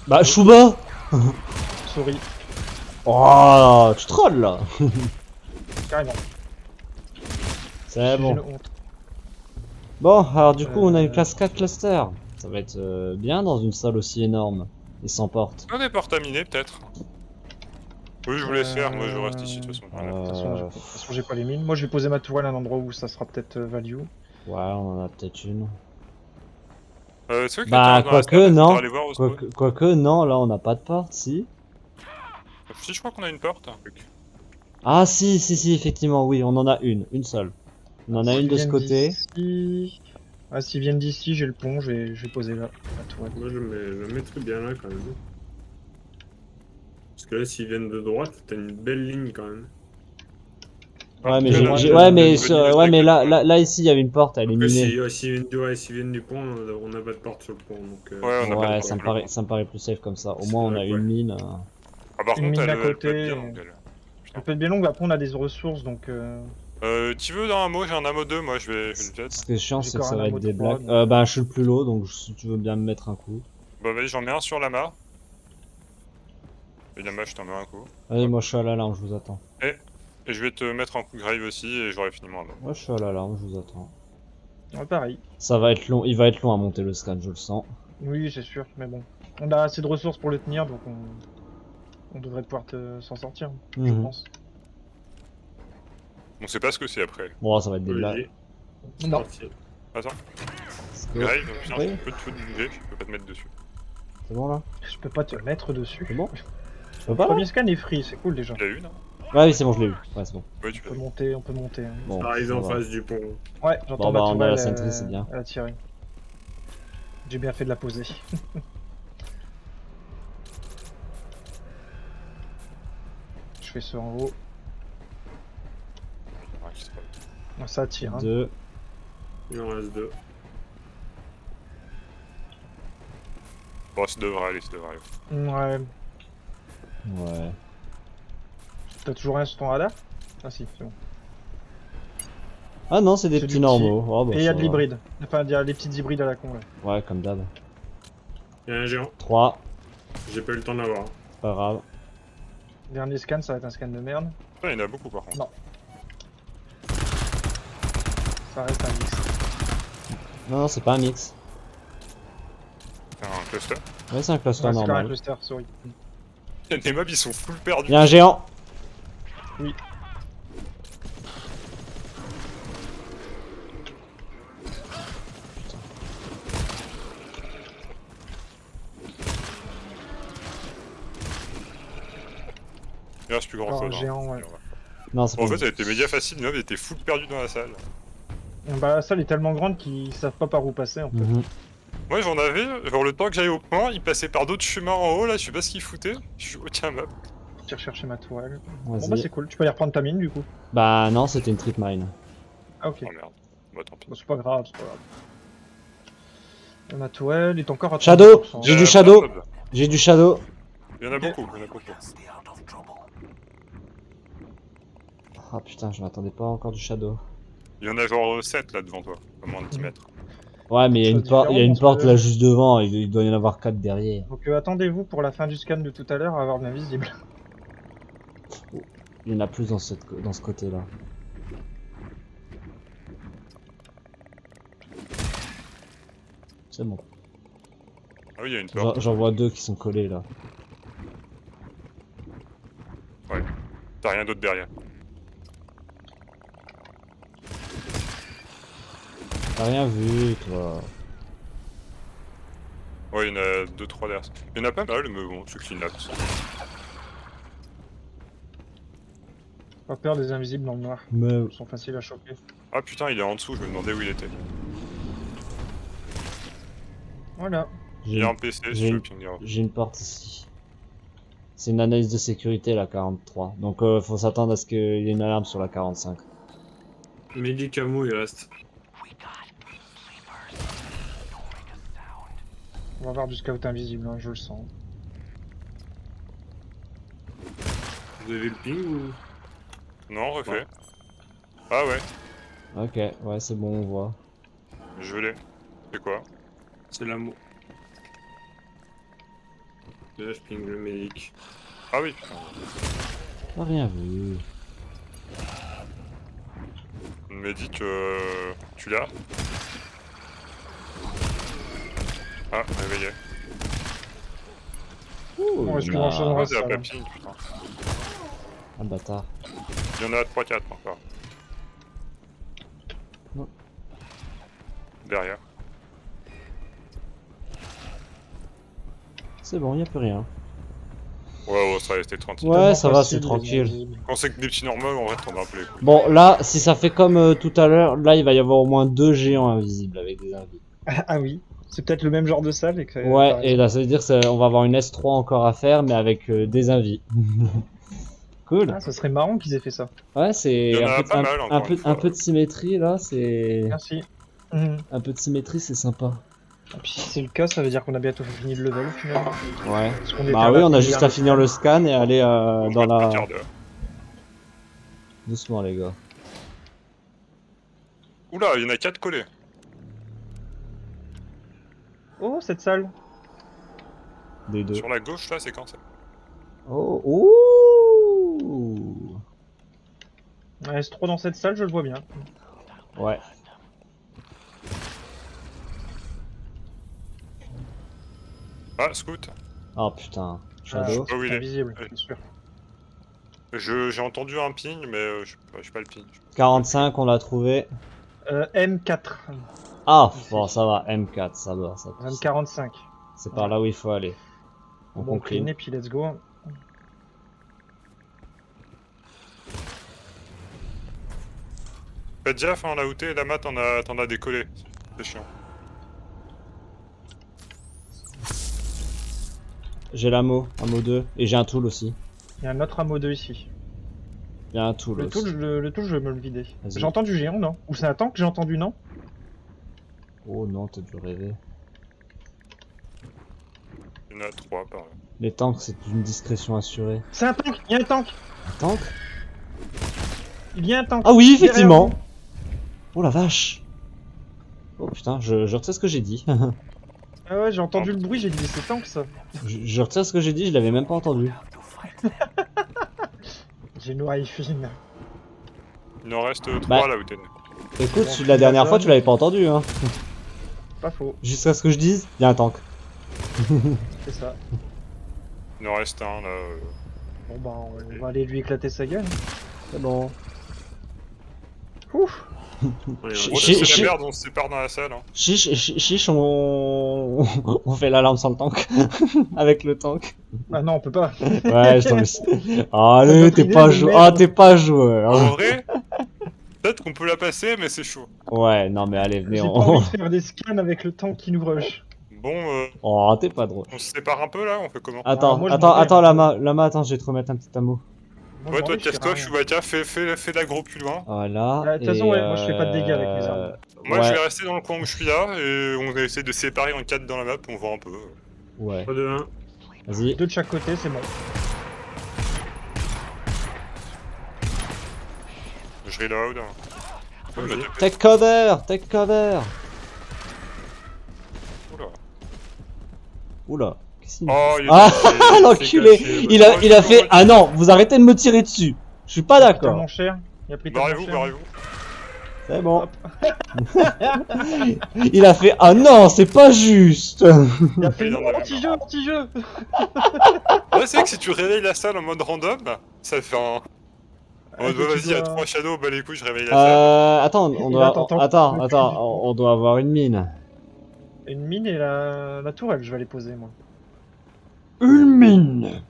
Bah, Chouba!
Souris,
Oh, tu trolls là!
carrément.
C'est
J'ai
bon.
une honte.
Bon, alors du coup, on a une
Euh.
classe 4 cluster. Ça va être bien dans une salle aussi énorme. Et sans porte.
On des portes à miner, peut-être. Oui, je vous laisse faire, moi je reste ici de toute façon. Voilà.
De toute façon, j'ai pas les mines. Moi, je vais poser ma tourelle à un endroit où ça sera peut-être value.
Ouais, on en a peut-être une.
C'est vrai que
Bah,
t'es dans la
quoique,
salle,
non.
faudra aller voir au spawn.
Quoique, non, là, on n'a pas de porte, si.
Si, je crois qu'on a une porte.
Ah, si, effectivement, oui, on en a une seule. On en a une de ce côté.
Ah, s'ils viennent d'ici, j'ai le pont, je vais poser là, la tourelle.
Moi, je le mettrais bien là, quand même. Parce que là, s'ils viennent de droite, t'as une belle ligne, quand même.
Ouais, mais
là,
j'ai,
là,
j'ai-
là,
ouais,
là,
mais,
là,
sur-
là,
ouais, mais
là,
là, ici, il y avait une porte, elle est
Après,
minée.
s'ils viennent du pont, on n'a pas de porte sur le pont. Donc,
Ouais, on a pas de
Ouais,
porte sur le pont.
ça me paraît plus safe comme ça. Au
C'est
moins, on a
vrai,
une
ouais.
mine.
Ah, par
Une
contre,
mine d'un
elle peut être
côté.
bien longue, elle.
Elle peut être bien longue, après on a des ressources donc.
Tu veux dans un mot? J'ai un ammo 2, moi je vais le
Ce
jet.
qui est chiant,
J'ai
c'est que
encore
ça
un
va être
ammo
des
3,
blagues.
donc.
Bah, je suis le plus low, donc si tu veux bien me mettre un coup.
Bah vas-y, j'en mets un sur la mare. Et là-bas, je t'en mets un coup.
Allez, moi, je suis à l'alarme, je vous attends.
Et je vais te mettre un coup de grave aussi, et j'aurai fini mon ammo.
Moi, je suis à l'alarme, je vous attends.
Ouais, pareil.
Ça va être long, il va être long à monter le scan, je le sens.
Oui, c'est sûr, mais bon. On a assez de ressources pour le tenir donc on devrait pouvoir s'en sortir, je
Mhm.
pense.
On sait pas ce que c'est après.
Bon, ça va être des blagues.
Olivier, c'est
Non.
parti.
Attends,
Let's go.
grave, putain,
Oui.
je peux te bouger, je peux pas te mettre dessus.
C'est bon là?
Je peux pas te mettre dessus.
C'est bon? Tu peux
Le
pas là?
premier scan est free, c'est cool déjà.
Tu l'as eu, non?
Ouais, oui, c'est bon, je l'ai eu. Ouais, c'est bon.
Ouais, tu
On
peux.
peut monter. Hein.
Bon,
Ça arrive
ça
en
va.
face du pont.
Ouais, j'entends
Bon, bah,
ma
on a
tourelle,
la sentry, c'est bien.
elle a tiré. J'ai bien fait de la poser. Je fais ça en haut.
Ouais, je sais pas.
Ah, ça tire. Hein.
2.
Il en reste 2.
Bon, ça devrait aller, ça devrait aller.
Ouais.
Ouais.
T'as toujours rien sur ton radar? Ah si, c'est bon.
Ah non, c'est des
C'est
petits
du
normaux. Oh, bah,
Et il y a
ça
de
va.
l'hybride. Enfin, il y a les petites hybrides à la con là.
Ouais, comme d'hab.
Il y a un géant.
3.
J'ai pas eu le temps d'avoir.
Pas grave.
Dernier scan, ça va être un scan de merde.
Putain, il y en a beaucoup par contre.
Non. Ça reste un mix.
Non, c'est pas un mix.
C'est un cluster.
Ouais, c'est un cluster
Ouais, c'est quand même un
normal.
cluster, sorry.
Les mobs ils sont full perdus.
Il y a un géant.
Oui.
Il reste plus grand
Encore
chose.
un géant, ouais.
Non, c'est
En
pas
fait,
un
ça a
mix.
été méga facile, les mobs étaient full perdus dans la salle.
Bah la salle est tellement grande qu'ils savent pas par où passer en fait.
Mhm.
Moi j'en avais, genre le temps que j'allais au point, ils passaient par d'autres chemins en haut là, je sais pas ce qu'ils foutaient. Je suis tiens map.
J'ai recherché ma tourelle. Bon bah
Vas-y.
c'est cool, tu peux aller reprendre ta mine du coup.
Bah non, c'était une trip mine.
Ah ok,
Oh merde. Bah tant pis.
bah, c'est pas grave, c'est pas grave. Ma tourelle est encore à
Shadow
30%.
J'ai
Il y
du
a
shadow.
plein de mobs.
J'ai du shadow.
Il y en a
Ok.
beaucoup, il y en a beaucoup.
Ah putain, je m'attendais pas encore du shadow.
Il y en a genre 7 là devant toi, à moins de 10 mètres.
Ouais, mais il y a une,
Chose
il y a une
différente,
porte là juste devant, il doit y en avoir 4 derrière.
Donc attendez-vous pour la fin du scan de tout à l'heure à avoir de l'invisible.
Il y en a plus dans, dans ce côté là. C'est bon.
Ah oui, il y a une porte.
J'en vois 2 qui sont collés là.
T'as rien d'autre derrière.
T'as rien vu toi.
Ouais, il y en a 2-3 derrière. Il y en a pas mal, mais bon, c'est clean up.
Pas peur des invisibles dans le noir.
Mais
Ils sont faciles à choper.
Ah putain, il est en dessous, je me demandais où il était.
Voilà.
Il
j'ai
y a un PC, si tu veux pinguer.
j'ai une porte ici. C'est une analyse de sécurité la 43. Donc faut s'attendre à ce qu'il y ait une alarme sur la 45.
Médicaments, il reste.
On va avoir du scout invisible, hein, je le sens.
Vous avez le ping ou.
Non, refait. Ah ouais,
Ok, ouais c'est bon on voit.
je l'ai. C'est quoi?
C'est l'amour. Là, je ping le médic.
Ah oui, putain.
T'as rien vu.
On m'a dit que... Tu l'as? Ah, réveillé.
Ouh,
Bon, est-ce
il
que
y en a-
l'enchaînement-
Ah, c'est
ça
un
va.
papine, putain.
Un bâtard.
Il y en a 3-4 encore.
Non.
Derrière.
C'est bon, y a plus rien.
Ouais, ça va rester tranquille.
Ouais,
Tellement
ça va,
facile,
c'est
les
tranquille.
invisibles.
Quand c'est que des petits normaux, en vrai, t'en as un peu les couilles.
Bon, là, si ça fait comme tout à l'heure, là, il va y avoir au moins 2 géants invisibles avec des invités.
Ah oui, c'est peut-être le même genre de salle et que.
Ouais, et là, ça veut dire qu'on va avoir une S3 encore à faire, mais avec des invités. Cool.
Ah, ça serait marrant qu'ils aient fait ça.
Ouais, c'est
Il y en a
un,
pas mal, encore une fois.
un peu de symétrie là, c'est...
Merci. Mhm.
Un peu de symétrie, c'est sympa.
Et puis si c'est le cas, ça veut dire qu'on a bientôt fini le level au final.
Ouais.
Parce qu'on était
Bah
à
oui,
la
on a
première
juste à finir le scan et aller
On
dans
va faire un
la...
quart d'heure.
Doucement les gars.
Oula, il y en a 4 collés.
Oh, cette salle.
Des deux.
Sur la gauche, là, c'est quand ça?
Oh, ouh.
Il reste 3 dans cette salle, je le vois bien.
Ouais.
Ah, scout.
Oh putain.
Ah,
Shadow.
Oh, oui, il est.
invisible,
Ouais.
c'est sûr.
J'ai entendu un ping, mais je sais pas le ping.
45, on l'a trouvé.
M4.
Ah,
Ici.
bon, ça va. M4, ça va. Ça,
M45.
c'est par là où il faut aller. On
Bon, clean
continue.
et puis let's go.
Faites gaffe, hein, là où t'es, Lama, t'en as des collés. C'est chiant.
J'ai l'ammo, ammo 2. Et j'ai un tool aussi.
Il y a un autre ammo 2 ici.
Il y a un tool
Le
aussi.
tool, le tool, je vais me le vider.
Vas-y.
J'ai entendu géant, non? Ou c'est un tank que j'ai entendu, non?
Oh non, t'as dû rêver.
Il y en a 3 par là.
Les tanks, c'est une discrétion assurée.
C'est un tank! Il y a un tank!
Un tank?
Il y a un tank!
Ah oui,
Derrière
effectivement!
vous.
Oh la vache! Oh putain, je retire ce que j'ai dit.
Ah ouais, j'ai entendu le bruit, j'ai dit c'est tank ça.
je retire ce que j'ai dit, je l'avais même pas entendu.
J'ai une oreille fine.
Il en reste 3
Bah.
là où t'es.
Écoute,
Bon,
la dernière
la
fois,
zone.
tu l'avais pas entendu, hein.
Pas faux,
Jusqu'à ce que je dise, il y a un tank.
c'est ça.
Il en reste un là.
Bon bah on va aller lui éclater sa gueule.
C'est bon.
Ouf!
Ouais,
Chi-
Oh,
chi-
c'est
chi-
la merde, on se sépare dans la salle. Hein.
Chiche, on fait l'alarme sans le tank. Avec le tank.
Ah non, on peut pas.
Ouais, je t'en laisse. Allez,
notre
t'es
idée
pas
de
joueur.
merde.
Ah, t'es pas joueur.
En vrai, peut-être qu'on peut la passer, mais c'est chaud.
Ouais, non mais allez, venez,
J'ai pas
on...
envie de faire des scans avec le tank qui nous rush.
Bon,
Oh, t'es pas drôle.
on se sépare un peu là, on fait comment?
Attends,
moi, je
attends,
m'en vais,
attends,
hein.
Lama, attends, je vais te remettre un petit amour.
Moi,
Ouais,
j'en
toi
ai, je fais
casse-toi,
rien.
Chewbacca, fais l'agro plus loin.
Voilà.
De toute façon,
et,
ouais, moi, je fais pas de dégâts avec mes armes.
Moi,
ouais,
je vais rester dans le coin où je suis là, et on va essayer de se séparer en 4 dans la map, on voit un peu.
ouais.
3, 2, 1.
Vas-y.
Deux de chaque côté, c'est bon.
Je reload. Oh,
Vas-y.
la TP.
Take cover, take cover.
Oula.
Oula. Qu'est-ce qu'il
Oh, il est
Ah,
caché.
l'enculé.
c'est caché,
Il
ouais.
a fait. Ah non, vous arrêtez de me tirer dessus. Je suis pas
Putain,
d'accord.
mon cher. Il a pris ta
Barrez-vous,
cher.
barrez-vous.
C'est bon. Il a fait. Ah non, c'est pas juste.
Il a fait
Il en avait
petit jeu, petit jeu.
Ouais, c'est vrai que si tu réveilles la salle en mode random, ça fait un. En mode,
Ah,
vas-y, il y a
dois-
3 shadows, bah les couilles, je réveille la salle.
Attends, on
Et
doit.
là, t'entends-
Attends, on doit avoir une mine.
Une mine et la tourelle, je vais les poser moi.
Une mine.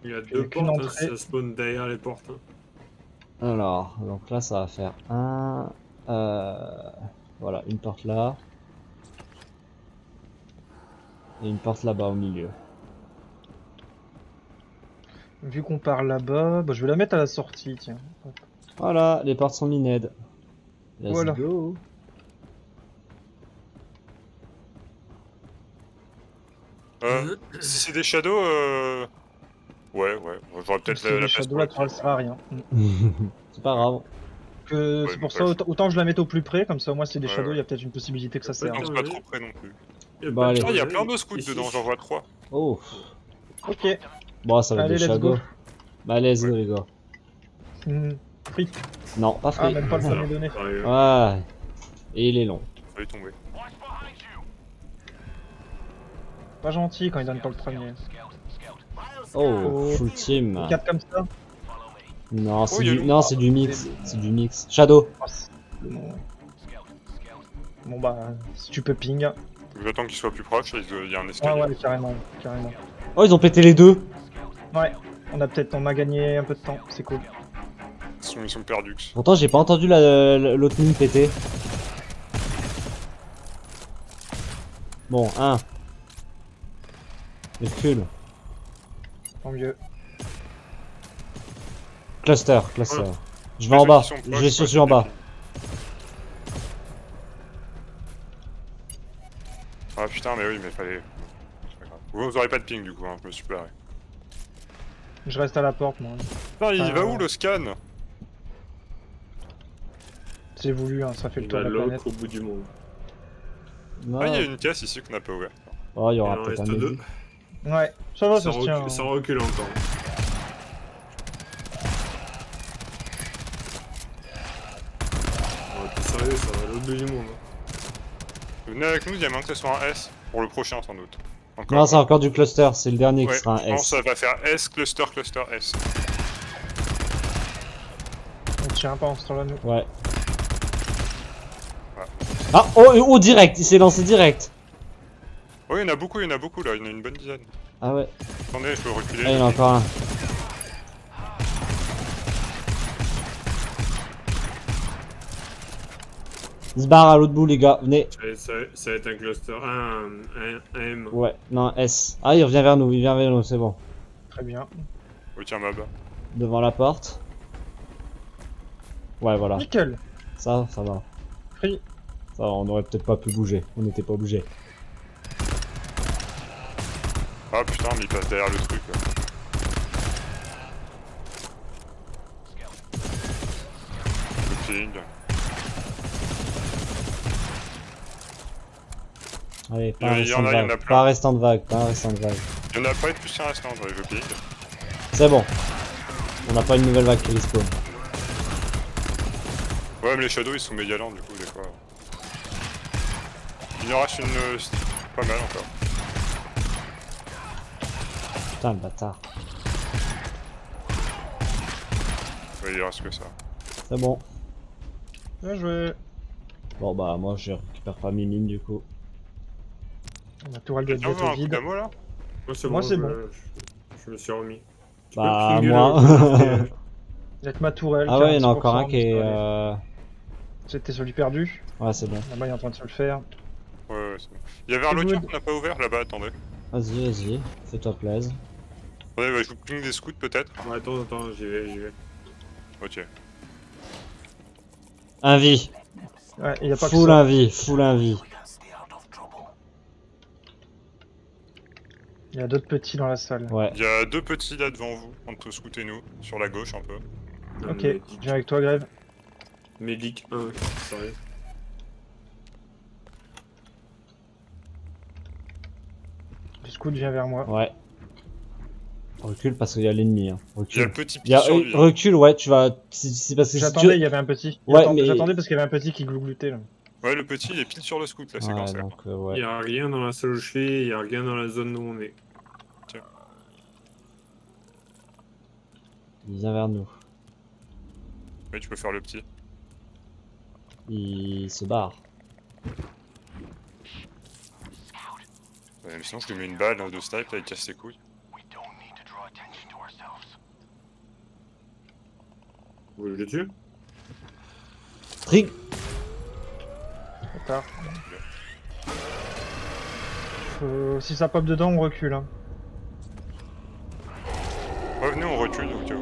Il y a
Il y a
2
qu'une
portes, hein,
entrée.
ça spawn derrière les portes. Hein.
Alors, donc là, ça va faire un. Voilà, une porte là. Et une porte là-bas au milieu.
Vu qu'on part là-bas, bah, je vais la mettre à la sortie, tiens. Hop.
Voilà, les portes sont minées. Let's
Voilà.
go.
Si c'est des shadows, ouais, j'aurais peut-être
Si
la
les
place
shadows
pour
là,
la
tourelle sert à rien.
C'est pas grave.
Que
Ouais,
c'est
mais
pour
pas
ça,
le-
autant que je la mette au plus près, comme ça, moi, si c'est des
Ouais,
shadows, il
ouais.
y a peut-être une possibilité que ça
Ouais,
serve.
Donc c'est pas trop près non plus.
Il y a
Bah,
pas de
allez.
Ah, il y a
shadow,
plein de scouts
ici.
dedans, j'en vois 3.
Oh.
Ok.
Bon, ça va être
Allez,
des
let's
shadows.
go.
Bah, let's go, les gars.
Free.
Non, pas
Ah,
free.
même pas le premier donné.
Sérieux.
Ouais. Et il est long.
Je vais tomber.
Pas gentil quand il donne pas le premier.
Oh, full team.
4 comme ça.
Non, c'est
il y a
du...
long.
non, c'est du mix. C'est du mix. Shadow.
Ah, c'est bon. Bon bah, si tu peux ping.
J'attends qu'il soit plus proche, il y a un
Ouais,
escalier.
ouais, carrément, carrément.
Oh, ils ont pété les deux.
Ouais, on a gagné un peu de temps, c'est cool.
Ils sont perdus.
Pourtant, j'ai pas entendu l'autre mine péter. Bon, un. Recule.
Tant mieux.
Cluster, cluster.
Ouais.
Je vais en bas,
Ceux qui sont
je
proches,
vais sur
ouais,
celui en bas.
Ah putain, mais oui, mais fallait. C'est pas grave. Vous aurez pas de ping du coup, hein, je me suis barré.
Je reste à la porte, moi.
Putain, il va où le scan?
J'ai voulu, hein, ça fait le
Il
tour
va
de
à
la planète.
l'autre au bout du monde.
Non.
Ah, il y a une caisse ici qu'on n'a pas ouverte.
Oh, il y
Il
aura
en
peut-être un
reste deux.
médic.
Ouais, ça va, ça
Ça
se tient.
ça recule encore. Oh, t'es sérieux, ça va à l'autre bout du monde.
Venez avec nous, il y a moins que ce soit un S. Pour le prochain sans doute. Encore.
Non, c'est encore du cluster, c'est le dernier qui
Ouais,
sera
je
un
pense
S.
que ça va faire S, cluster, cluster, S.
On tient pendant ce temps-là, nous.
Ouais.
Ouais.
Ah, oh, direct, il s'est lancé direct.
Oh, il y en a beaucoup là, il y en a une bonne dizaine.
Ah ouais,
Attendez, je peux reculer.
ah, il y en a encore un. Il se barre à l'autre bout, les gars, venez.
Ça va être un cluster. Un M.
Ouais, non, S. Ah, il revient vers nous, c'est bon.
Très bien.
Oh, tiens, ma bas.
Devant la porte. Ouais, voilà.
Nickel.
Ça va.
Free.
Ça va, on aurait peut-être pas pu bouger. On n'était pas obligé.
Ah putain, mais il passe derrière le truc là. Le ping.
Allez,
Il y
pas un
en a-
restant
il
de
y en a
vague.
plein.
Pas un restant de vague, pas un restant de vague.
Il y en a pas de plus qu'un restant, j'arrive au ping.
C'est bon. On n'a pas une nouvelle vague qui respawn.
Ouais, mais les shadows ils sont méga lents du coup, des fois. Il en reste une. Pas mal encore.
Putain, le bâtard.
Ouais, il reste que ça.
C'est bon.
Bien joué.
Bon, bah, moi, je récupère pas mes mines du coup.
La tourelle doit être
Quelqu'un veut un coup
vide.
d'amour là?
Moi, c'est
Moi,
bon,
c'est bon.
Je me suis remis. Tu peux
Bah,
pinguer
moi.
le marquage.
Il y a que ma tourelle.
Ah
qui a
ouais, il y en a encore un
10%
qui est.
de C'était celui perdu.
Ouais, c'est bon.
Là-bas, il est en train de se le faire.
Ouais, c'est bon. Il y avait un
C'est
locker
good.
qu'on n'a pas ouvert là-bas, attendez.
Vas-y, fais-toi plaisir.
Attendez, ouais, je vous ping des scouts peut-être.
Ouais, attends, j'y vais.
Ok.
Un vie.
Ouais, il n'y a pas que
Full
ça.
un vie, full un vie.
Il y a d'autres petits dans la salle.
Ouais.
Il y a deux petits là devant vous, entre Scout et nous, sur la gauche un peu.
Ok, je viens avec toi, Grève.
Medic 1, sérieux.
Le scout vient vers moi.
Ouais. Recule parce qu'il y a l'ennemi. Hein.
Il y a le
Recule.
petit
Il y a,
pied sur lui.
recule, ouais, tu vas. C'est parce que si
J'attendais, il
tu...
y avait un petit.
Ouais, mais-
J'attendais parce qu'il y avait un petit qui glougloutait là.
Ouais, le petit il est pile sur le scout là, c'est
Ouais,
cancer.
donc, ouais.
Il y a rien dans la salle où je suis, il y a rien dans la zone où on est.
Il vient vers nous.
Oui, tu peux faire le petit.
Il se barre.
Ouais, mais sinon je lui mets une balle de snipe là, il casse ses couilles.
Vous voulez que je le tue?
Trig.
Trop tard. Si ça pop dedans, on recule. Hein.
Revenez, on recule donc.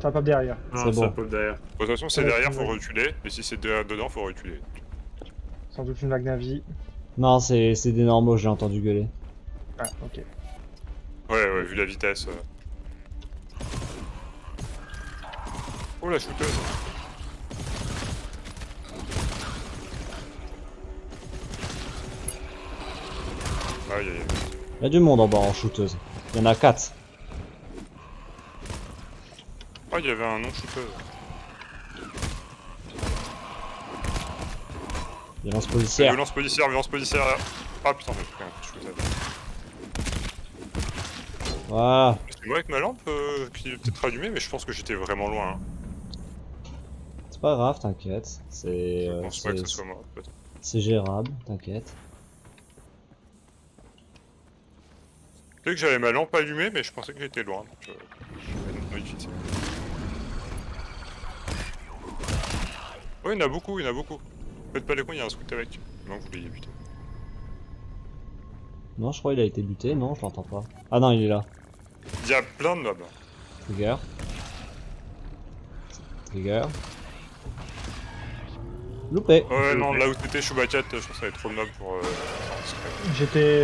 Ça pop derrière.
Ah,
C'est
ça
bon.
pop derrière.
De toute façon, c'est
Ouais,
derrière,
c'est
faut
vrai.
reculer. Et si c'est dedans, faut reculer.
Sans doute une vague d'avis.
Non, c'est des normaux, j'ai entendu gueuler.
Ah, ok.
Ouais, vu la vitesse. Oh la shooteuse. Aïe aïe aïe.
Il y a du monde en bas en shooteuse. Il y en a 4.
Oh, il y avait un non-shooteuse.
Violence policière.
Violence policière là. Ah putain, mais j'ai pris un coup de shooteuse.
Voilà.
C'est moi avec ma lampe qui est peut-être allumée, mais je pense que j'étais vraiment loin. Hein.
C'est pas grave, t'inquiète. C'est.
Je pense pas que ce soit moi. Peut-être.
C'est gérable, t'inquiète.
Peut-être que j'avais ma lampe allumée, mais je pensais que j'étais loin. Donc, je vais modifier ça. Ouais, il y en a beaucoup, Faites pas les cons, il y a un scout avec. Non, vous l'ayez buté.
Non, je crois qu'il a été buté. Non, je l'entends pas. Ah non, il est là.
Il y a plein de mobs.
Trigger. Trigger. Loupé.
Ouais, non, là où t'étais Chewbacca, je pense que ça va être trop mob pour.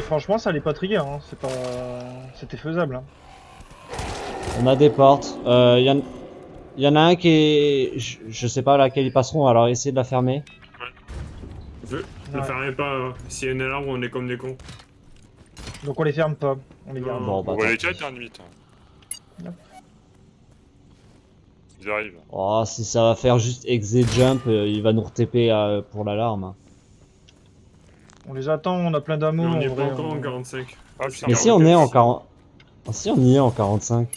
Franchement, ça allait pas trigger, hein. C'est pas. C'était faisable, hein.
On a des portes. Y en a un qui est... Je sais pas laquelle ils passeront, alors essayez de la fermer.
Ne
Ouais.
fermez pas, hein. S'il y a une alarme, on est comme des cons.
Donc on les ferme pas, on les garde.
Bon, bah,
On va
tant
les
pis.
quatre, hein, limite.
Yep.
Ils arrivent.
Oh, si ça va faire juste exit jump, il va nous re-TP pour l'alarme.
On les attend, on a plein
Mais
d'amour.
on
En
n'est
vrai,
pas encore en 45.
Ah,
c'est
putain,
Mais si on est
44.
en 40... Oh, si on y est en 45.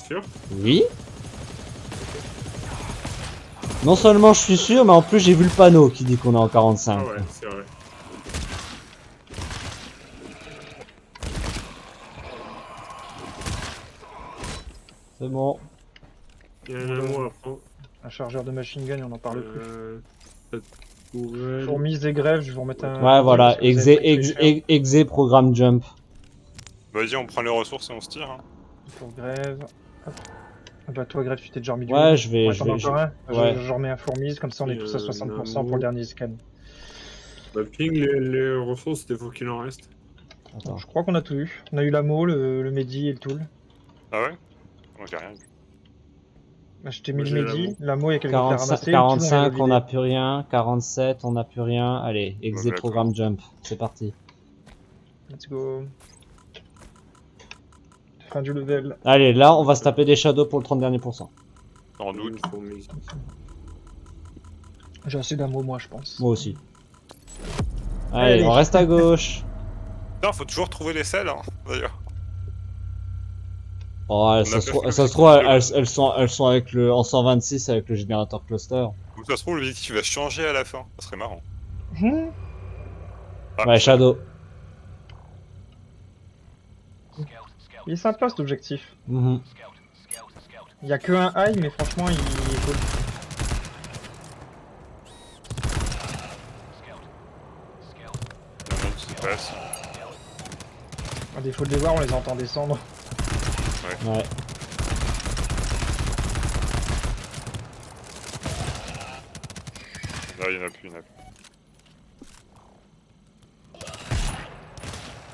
Sûr?
Oui. Non seulement je suis sûr, mais en plus j'ai vu le panneau qui dit qu'on est en 45.
Ah ouais, c'est vrai.
C'est bon.
Il y a un amour à prendre.
Un chargeur de machine gun, on en parle plus.
Ça pourrait...
Fourmis et grèves, je vais vous remettre un.
Ouais, voilà.
parce que vous avez pris très cher.
Exe programme jump.
Vas-y, on prend les ressources et on se tire. Hein.
Pour grève. Hop. Ah bah toi grève, tu t'es déjà remis du
Ouais,
haut.
je vais-
Ouais,
je
t'en
vais-
as encore un.
ouais.
Je remets un fourmise, comme ça on est tous à 60% pour le dernier scan.
Bah, ping les ressources, il faut qu'il en reste.
Attends.
Je crois qu'on a tout eu. On a eu l'ammo, le Medi et le tool.
Ah ouais? Moi j'ai rien vu.
Bah, je t'ai mis
Moi,
le
j'ai
Medi,
l'ammo.
l'ammo il y a quelqu'un qui l'a
45,
ramassé. le tool, on vient de
45
le
on n'a
vider.
plus rien. 47, on n'a plus rien. Allez, exe
d'accord.
programme jump. C'est parti.
Let's go. Fin du level.
Allez, là, on va se taper des shadows pour le 30 derniers pourcents.
Sans doute.
J'ai assez d'ammo moi je pense.
Moi aussi. Allez,
Allez.
on reste à gauche.
Putain, faut toujours trouver les selles, hein, d'ailleurs.
Oh,
a
ça
pas
se trouve,
fait
ça se
le
trouve,
petit
elles sont avec le, en 126 avec le générateur cluster.
Ou ça se trouve, l'objectif va changer à la fin. Ça serait marrant.
Hmm.
Ah,
Ouais, Shadow.
Il est sympa cet objectif.
Mhm.
Il y a que un high mais franchement il est cool.
Il y en a qui se passe.
À défaut de les voir on les entend descendre.
Ouais.
Là, il y en a plus, il y en a plus.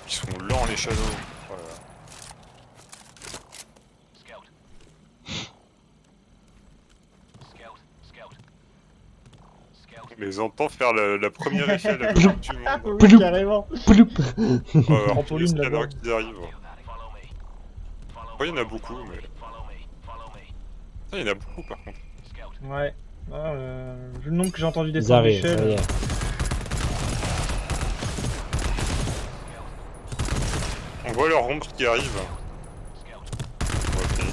Ils sont lents, les shadows. Oh là là. On les entend faire la première échelle la plus longue du monde.
Oui carrément.
Ouais,
Trampoline
les scanners
là-bas.
qui arrivent. Ouais, il y en a beaucoup, mais... Ça, il y en a beaucoup, par contre.
Ouais. Ah, vu le nombre que j'ai entendu
Ils
descendre
arrivent, ça y
d'échelle.
est.
On voit leur ombre qui arrive. Ok.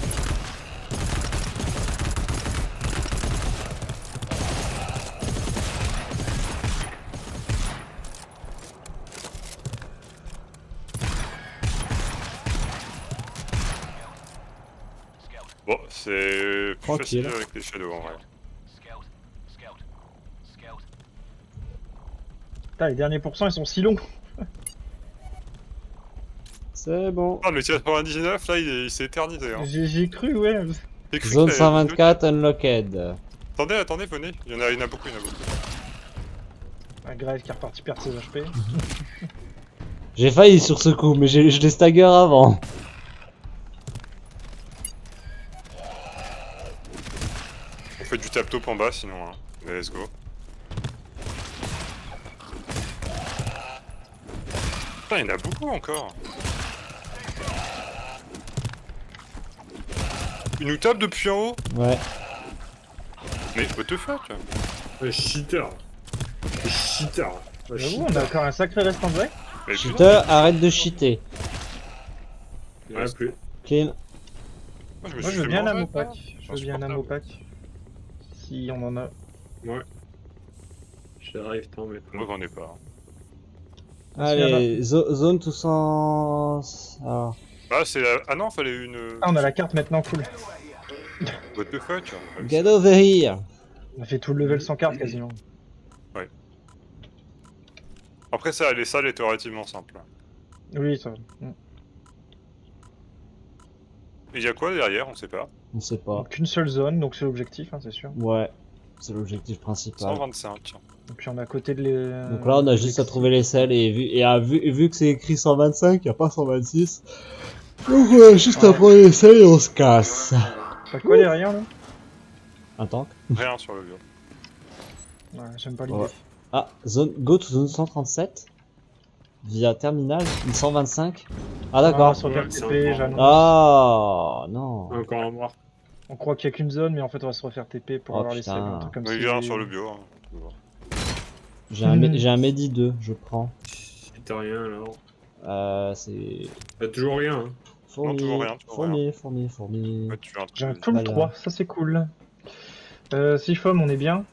Bon, c'est plus
Tranquille.
facile avec les shadows en vrai.
Putain, les derniers pourcents ils sont si longs.
C'est bon.
Ah, le 99 là, il s'est éternisé. Hein.
J'ai cru ouais.
J'ai cru
Zone
qu'il allait-
124 unlocked.
Attendez, venez. Il y en a beaucoup, il y en a beaucoup.
Un grève qui est reparti perdre ses HP.
J'ai failli sur ce coup, mais je les stagger avant.
On fait du tap top en bas sinon. Hein. Let's go. Putain, il y en a beaucoup encore. Il nous tape depuis en haut.
Ouais.
Mais what the fuck?
Le cheater. Le cheater. Le
J'avoue, on a
cheater.
encore un sacré reste en vrai.
Mais putain,
Shooter, arrête de cheater.
Il y en a plus.
Clean.
moi, je me
Moi
suis
je veux
fait
bien un
manger,
ammo
ça.
pack. Je veux bien un ammo pack. Si on en a.
Ouais. J'arrive tant mais
Moi, j'en ai pas. Hein.
Allez, zone tout sans... Alors,
Ah, c'est la... Ah non, fallait une...
Ah on a la carte maintenant, cool.
What the fuck?
get over here.
On a fait tout le level sans carte quasiment.
Après ça, les salles étaient relativement simples.
Oui ça.
Et il y a quoi derrière? On sait pas.
On sait pas.
Qu'une seule zone, donc c'est l'objectif, hein, c'est sûr.
Ouais, c'est l'objectif principal.
125.
Et puis on est à côté de les...
Donc là, on a juste à trouver les selles et vu que c'est écrit 125, y a pas 126. Donc on a juste à prendre les selles et on se casse.
T'as quoi derrière là?
Un tank.
Rien sur le lieu.
Ouais, j'aime pas l'idée.
Ouais. Ah, go to zone 137 via terminal, une 125. Ah d'accord.
Sur le
Ouais,
TP,
c'est
j'annonce.
Ah non.
Encore un mort.
On croit qu'il y a qu'une zone, mais en fait on va se refaire TP pour
Oh,
avoir les
putain.
selles, un truc comme
Oui,
ça.
rien sur le bio. Hein. Tu vois.
J'ai un Medi 2, je prends.
Si t'as rien alors.
C'est...
T'as toujours rien. Hein.
Fourmi,
toujours rien, toujours rien.
fourmi.
Ouais, tu as un truc
J'ai un
de-
full
Voilà.
3, ça c'est cool. Sifom, on est bien?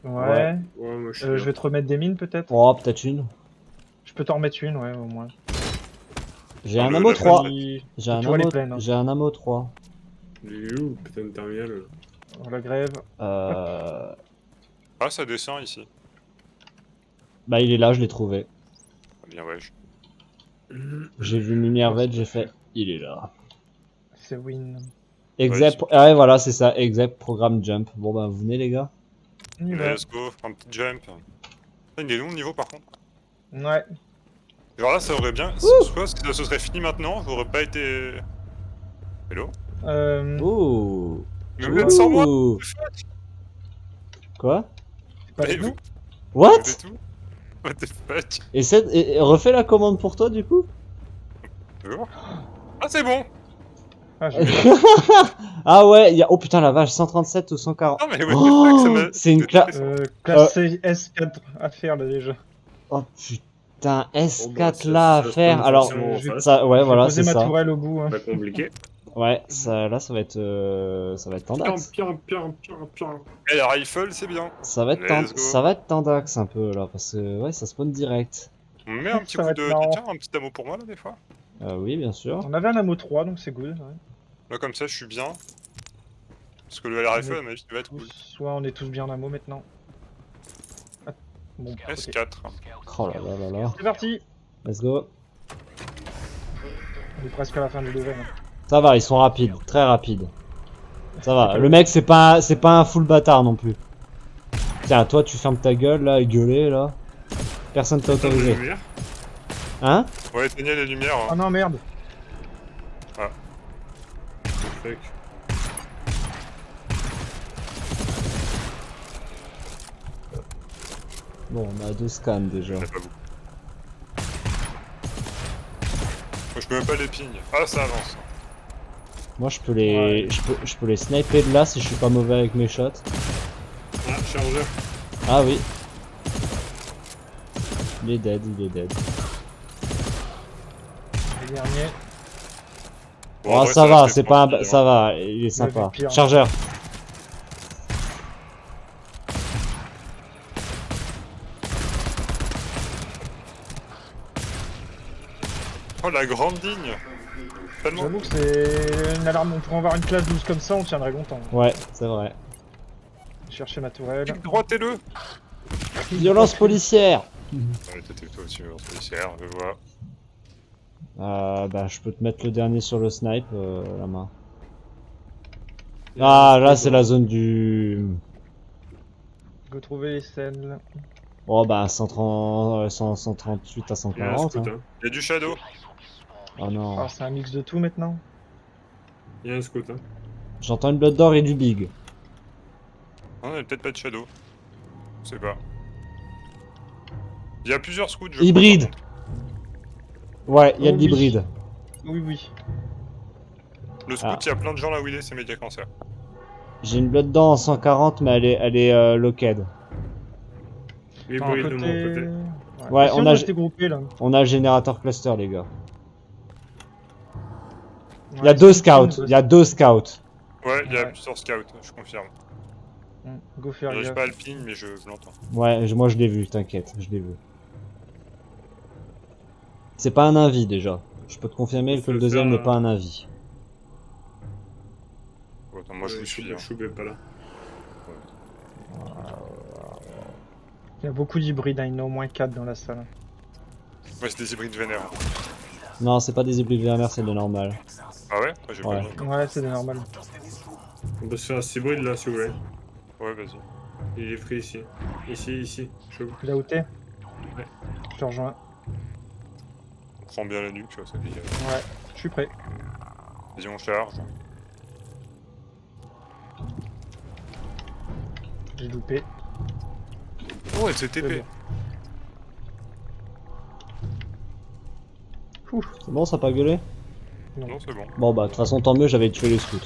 Ouais.
Ouais, moi je suis.
Je vais te remettre des mines peut-être?
Oh, peut-être une.
Je peux t'en remettre une, ouais, au moins.
J'ai
Ah,
un
le-
ammo
la
3.
Puis,
J'ai un
tu vois les
ammo,
plaines, hein.
j'ai un ammo 3.
Il est où, putain de terminal là.
On la grève.
Ah, ça descend ici.
Bah il est là, je l'ai trouvé.
Ah, bien, ouais.
J'ai vu une lumière verte, j'ai fait, il est là.
C'est win.
Except,
Ouais,
ah ouais voilà c'est ça, except programme jump. Bon bah vous venez les gars.
On y va.
Let's go, un petit jump. Ah, il est long le niveau par contre.
Ouais.
Genre là, ça aurait bien. Soit ce serait fini maintenant, j'aurais pas été. Hello?
Ouh.
Mais vous êtes sans moi?
Ouh. Quoi?
C'est pas avec
Mais
nous?
What?
C'est tout? What the fuck?
Et refais la commande pour toi du coup.
Toujours? Ah, c'est bon!
Ah,
Ah ouais, y a... oh putain la vache, 137 ou 140.
Ah, mais what the
Oh,
fuck, ça m'a.
c'est une classe.
classe S4 à faire là déjà.
Oh putain, S4
Bon, bah, ça-
là à
ça se
faire.
prend
Alors
forcément en face.
ça, ouais
Je vais
voilà
poser
c'est
ma
ça.
tourelle au bout. Hein.
Pas compliqué.
Ouais, ça là ça va être tendax.
Pire.
Eh, la rifle, c'est bien.
Ça va être
Let's go.
ça va être tendax un peu là parce que ouais ça spawn direct.
On met un petit
Ça
coup
va
de.
être marrant.
Tiens, un petit ammo pour moi là, des fois.
Oui bien sûr.
On avait un ammo 3 donc c'est good. Ouais.
Là, comme ça, je suis bien. Parce que la rifle, à ma vie, ça va être cool.
Soit on est tous bien en ammo maintenant. Ah, bon, ok.
S4.
Oh là là là là.
C'est parti.
Let's go.
On est presque à la fin du level. Hein.
Ça va, ils sont rapides, très rapides. Ça va. Le mec c'est pas un full bâtard non plus. Tiens, toi tu fermes ta gueule là et gueuler là. Personne t'a autorisé. Hein?
Ouais, éteignez les lumières.
Ah
Hein.
non merde.
Fuck.
Bon, on a 2 scans déjà.
J'en ai pas beaucoup. Moi, je peux même pas les ping. Ah, ça avance.
Moi je peux les
Ouais.
je peux les sniper de là si je suis pas mauvais avec mes shots.
Ah, chargeur.
Ah oui. Il est dead, il est dead.
Le dernier.
Bon, en
Oh
vrai,
ça va,
reste
c'est pas un...
tranquille,
ça
hein.
va, il est sympa.
vu pire.
Chargeur.
Oh, la grande ligne. Tellement.
J'avoue que c'est une alarme. On pourrait avoir une classe 12 comme ça, on tiendrait longtemps.
Ouais, c'est vrai.
Chercher ma tourelle.
Droitez-le.
Violence policière.
Ouais, t'étais toi aussi, en policière, je vois.
Bah je peux te mettre le dernier sur le snipe, la main. Ah là c'est la zone du...
Go trouver les selles.
Oh bah 130... 138 à
Il y a un
140.
scout,
Hein.
hein.
Il y a du shadow.
Oh non.
Ah, c'est un mix de tout maintenant.
Il y a un scout, hein.
J'entends une blood d'or et du big.
Non, il y a peut-être pas de shadow. Je sais pas. Il y a plusieurs scouts, je
Hybride.
crois, par
Ouais, il y a
Oh
de
oui.
l'hybride.
Oui, oui.
contre. Le scout, il y a plein de gens là où il est, c'est média cancer.
J'ai une blood d'or en 140 mais elle est locked.
Les
Enfin,
bruits de mon côté.
Ouais,
Si
on
on
a-
a été groupés là.
On a le générateur cluster les gars. Il y
Ouais,
a 2
si,
scouts,
si,
il y a 2 scouts.
Ouais, il y a
Ouais.
plusieurs scouts, je confirme.
Go faire
J'arrive
gaffe.
pas à le ping, mais je l'entends.
Ouais, moi je l'ai vu, t'inquiète, je l'ai vu. C'est pas un invi déjà. Je peux te confirmer que le deuxième n'est pas un invi.
Oh, attends, moi je vous suis. Hein.
Je suis pas là.
Il y a beaucoup d'hybrides, hein. Il y en a au moins 4 dans la salle.
Ouais, c'est des hybrides vénères.
Non, c'est pas des hybrides vénères, c'est des normales.
Ah ouais? J'ai
Ouais.
pas le nom.
Ouais, c'est des normales.
On peut se faire un cybride là, si vous voulez.
Ouais, vas-y.
Il est pris ici. Ici. Chaud.
Là où t'es?
Ouais.
Je te rejoins.
On prend bien la nuque, tu vois, ça fait.
Ouais, je suis prêt.
Vas-y, on charge.
J'ai loupé.
Oh, elle s'est
C'est
TP.
bon.
C'est bon, ça a pas gueulé?
Non, c'est bon.
Bon bah de toute façon tant mieux, j'avais tué les scouts.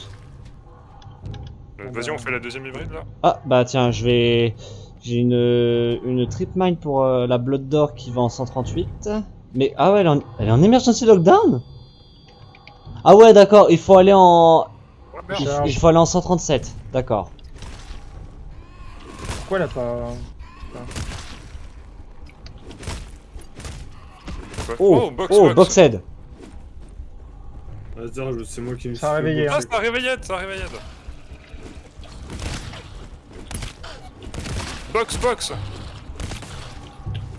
Vas-y, on fait la deuxième hybride là.
Ah bah tiens, j'ai une trip mine pour la Blood d'or qui va en 138. Mais ah ouais, elle est en emergency lockdown? Ah ouais d'accord, il faut aller en...
Oh merde.
Il faut aller en 137, d'accord.
Pourquoi elle a pas...
Oh,
box,
oh,
box.
Boxhead.
Hasard, c'est moi qui me
Ça a
suis fait
réveillé,
Ah,
boxer.
c'est un réveillette, c'est un réveillette. Box.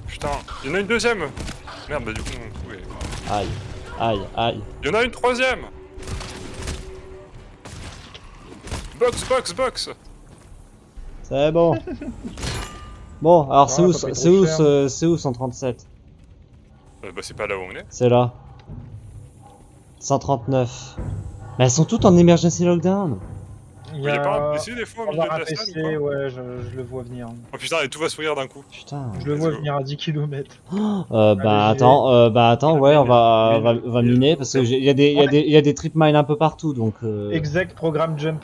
Putain, il y en a une deuxième. Merde, bah du coup, ouais.
Aïe.
Il y en a une troisième. Box.
C'est bon. Bon, alors c'est
Ah,
où,
ça fait
c'est
trop
où,
cher.
c'est où 137?
Bah c'est pas là où on est.
C'est là. 139. Mais elles sont toutes en emergency lockdown.
Il
Il y a pas un PC des fois au
On
milieu
va
de la salle ou
PC,
pas?
ouais, je le vois venir.
Oh putain, et tout va s'ouvrir d'un coup.
Putain.
Je le
Let's
vois
go.
venir à 10 km.
Bah
Allez,
attends, ouais, on va
mine.
miner parce que il y a des trip mines un peu partout donc.
Exact programme jump.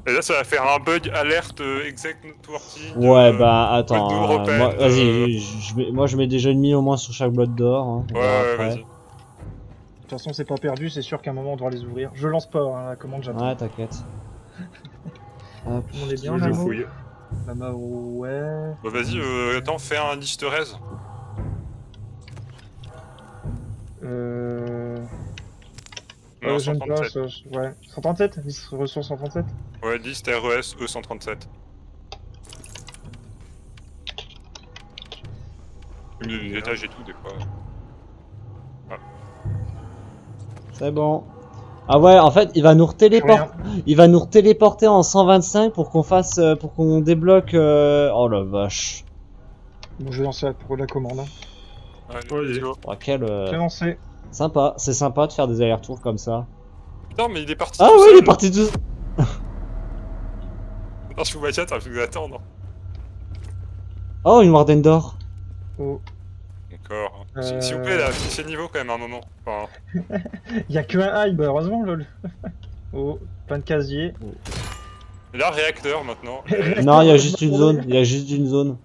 Et là, ça va faire un bug alerte exec networking.
Ouais, bah attends,
Windows Open,
moi, vas-y, moi je mets déjà une mine au moins sur chaque bloc d'or. Hein, on verra
Ouais,
après.
vas-y.
De toute façon, c'est pas perdu, c'est sûr qu'à un moment on devra les ouvrir. Je lance pas hein, la commande, j'attends.
Ouais, t'inquiète. Hop.
On est bien,
Je
Namo.
fouille.
Lama, ouais.
Bah vas-y, attends, fais un easterez. Non,
J'aime pas
137.
ça. Ouais. 137 ressources 137.
Ouais, liste RES E137. Au milieu des étages et tout, des fois.
C'est bon. Ah ouais, en fait, il va nous téléporter en 125 pour qu'on fasse, pour qu'on débloque. Oh la vache.
Bon, je vais lancer pour la commande. Hein.
Allez,
Ouais,
let's go.
Oh, quel
J'ai lancé.
sympa, c'est sympa de faire des allers-retours comme ça.
Putain, mais il est parti
Ah
tout
ouais,
seul.
il est parti tout.
Non, je fous ma chatte, il faut que j'attende.
Oh, une Warden d'or.
Oh.
Encore. S'il vous plaît, là, affichez le niveau quand même un moment. Enfin,
Y'a que un high, bah heureusement, lol. Oh, plein de casiers.
et là, réacteur maintenant.
Non, il y a juste une zone. Il y a juste une zone.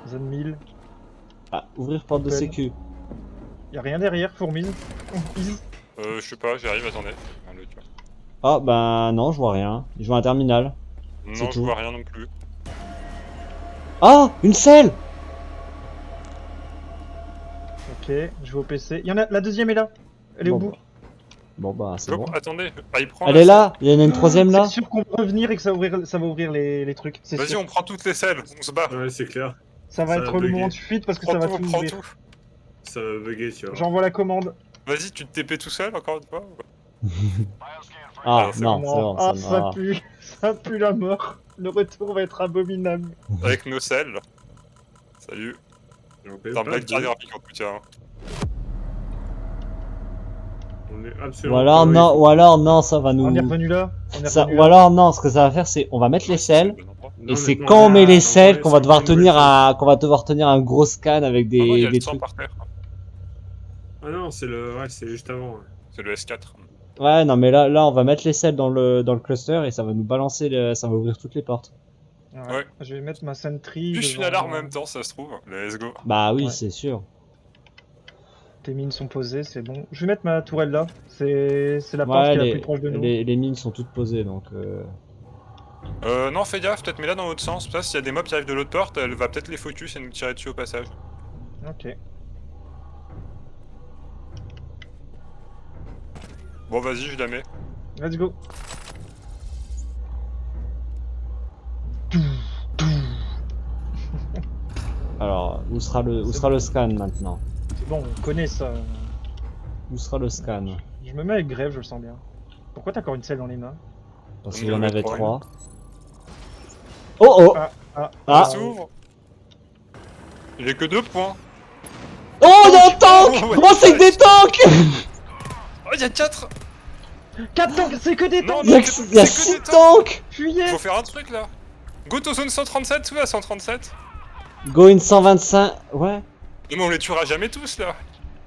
Zone 1000.
Ah, ouvrir porte de
Open.
sécu.
Y'a rien derrière, fourmise.
Je sais pas, j'arrive, attendez. Tu vois.
Ah bah non, je vois rien. Je vois un terminal.
Non,
C'est
je
tout.
vois rien non plus.
Ah, une selle.
Ok, je vais au PC. Y en a, la deuxième est là. Elle est au
Bon,
bout.
bah. Bon bah c'est
Donc,
bon.
attendez, ah, il prend
Elle
la
est là. Il y en a une troisième là.
C'est sûr qu'on va revenir et que ça va ouvrir les trucs. C'est
Vas-y,
sûr.
on prend toutes les selles, on se bat.
Ouais, c'est clair.
Ça va
ça
être
va
le
bugger.
moment de fuite parce que
Prends
ça va
tout,
tout
prends
ouvrir.
tout.
Ça va bugger, tu vois.
J'envoie la commande.
Vas-y, tu te TP tout seul encore une fois.
Ah
c'est
non,
Non.
c'est bon.
Ah,
Ça
ça
va.
pue. Ça pue la mort. Le retour va être abominable.
Avec nos selles. Salut. C'est un blague cardiaque en tout cas. Hein.
On est absolument
Ou alors non, ça va nous.
On est revenu là.
Ou alors non, ce que ça va faire, c'est on va mettre les selles.
C'est le bon endroit.
Non,
Et c'est
mais
quand on met les
c'est
selles
encore-
qu'on va
c'est
devoir
encore une
tenir un gros scan avec
Non, non, il y a
des
le sang
trucs.
par terre.
Ah non, c'est le... Ouais, c'est juste avant. Ouais.
C'est le S4.
Ouais, non, mais là, on va mettre les selles dans le cluster et ça va nous balancer, ça va ouvrir toutes les portes.
Ouais.
Ouais.
Je vais mettre ma sentry.
Plus une
devant-
alarme en même temps, ça se trouve. Let's go.
Bah oui,
Ouais.
c'est sûr.
Tes mines sont posées, c'est bon. Je vais mettre ma tourelle là. C'est la porte
Ouais,
qui est la plus proche de nous.
les mines sont toutes posées donc.
Non, fais gaffe, peut-être mets-la dans l'autre sens. Ça, s'il y a des mobs qui arrivent de l'autre porte, elle va peut-être les focus et nous tirer dessus au passage.
Ok.
Bon, vas-y, je la mets.
Let's go.
Alors, où sera le scan maintenant?
C'est bon, on connaît ça.
Où sera le scan?
Je me mets avec grève, je le sens bien. Pourquoi t'as encore une selle dans les mains?
Parce
On
qu'il y en
en avait
avait
trois.
3. Oh oh
Ah,
Ah.
Il s'ouvre. Il est que 2 points.
Oh, il y a un tank
Oh, ouais.
Oh, c'est que des tanks
Oh, il y a 4.
4 tanks, c'est que des
Non,
tanks.
Il y a,
c'est
il y a
que
6
des tanks.
tanks
Fuyez.
Faut faire un truc là. Go to zone 137, où à 137?
Go in 125... Ouais.
Non mais on les tuera jamais tous là.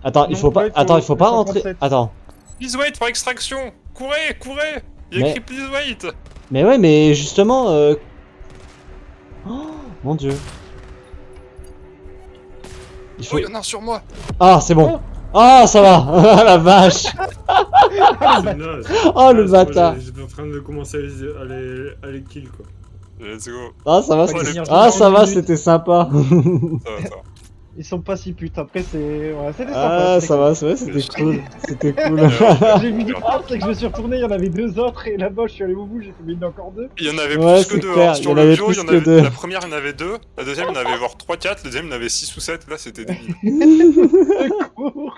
Attends, il
Non,
faut pas...
ouais,
Attends, il faut pas
137.
rentrer... Attends.
Please wait pour extraction. Courez, courez. Il y a
Mais-
écrit please wait.
Mais ouais, mais justement... Oh, mon dieu. Il faut...
Oh, il y en a un sur moi.
Ah, c'est bon. Ah, ça va. La vache.
C'est naze.
Oh, le
Naze, moi,
bâtard.
J'étais en train de commencer à les kill quoi.
Let's go.
Ah, ça va,
Pas
c'était...
gagner
Ah,
en
ça va,
10 minutes.
c'était sympa.
Ça va, ça va.
Ils sont pas si putes. Après, c'est. Ouais, c'était sympa.
Ah,
c'était
ça
cool.
va, c'est vrai, c'était cool. C'était cool.
J'ai vu des cartes, c'est que je me suis retourné, il y en avait 2 autres, et là-bas, je suis allé au bout, j'ai fait, mais il y en a encore 2.
Il y en avait
Ouais,
plus
c'est
que 2.
clair,
Hein.
il y
Sur
en
le
avait
bio,
plus
il y en
que
avait...
deux.
la première, il y en avait 2. La deuxième, il y en avait genre 3-4. La deuxième, il y en avait 6 ou 7. Là, c'était débile.
Cours.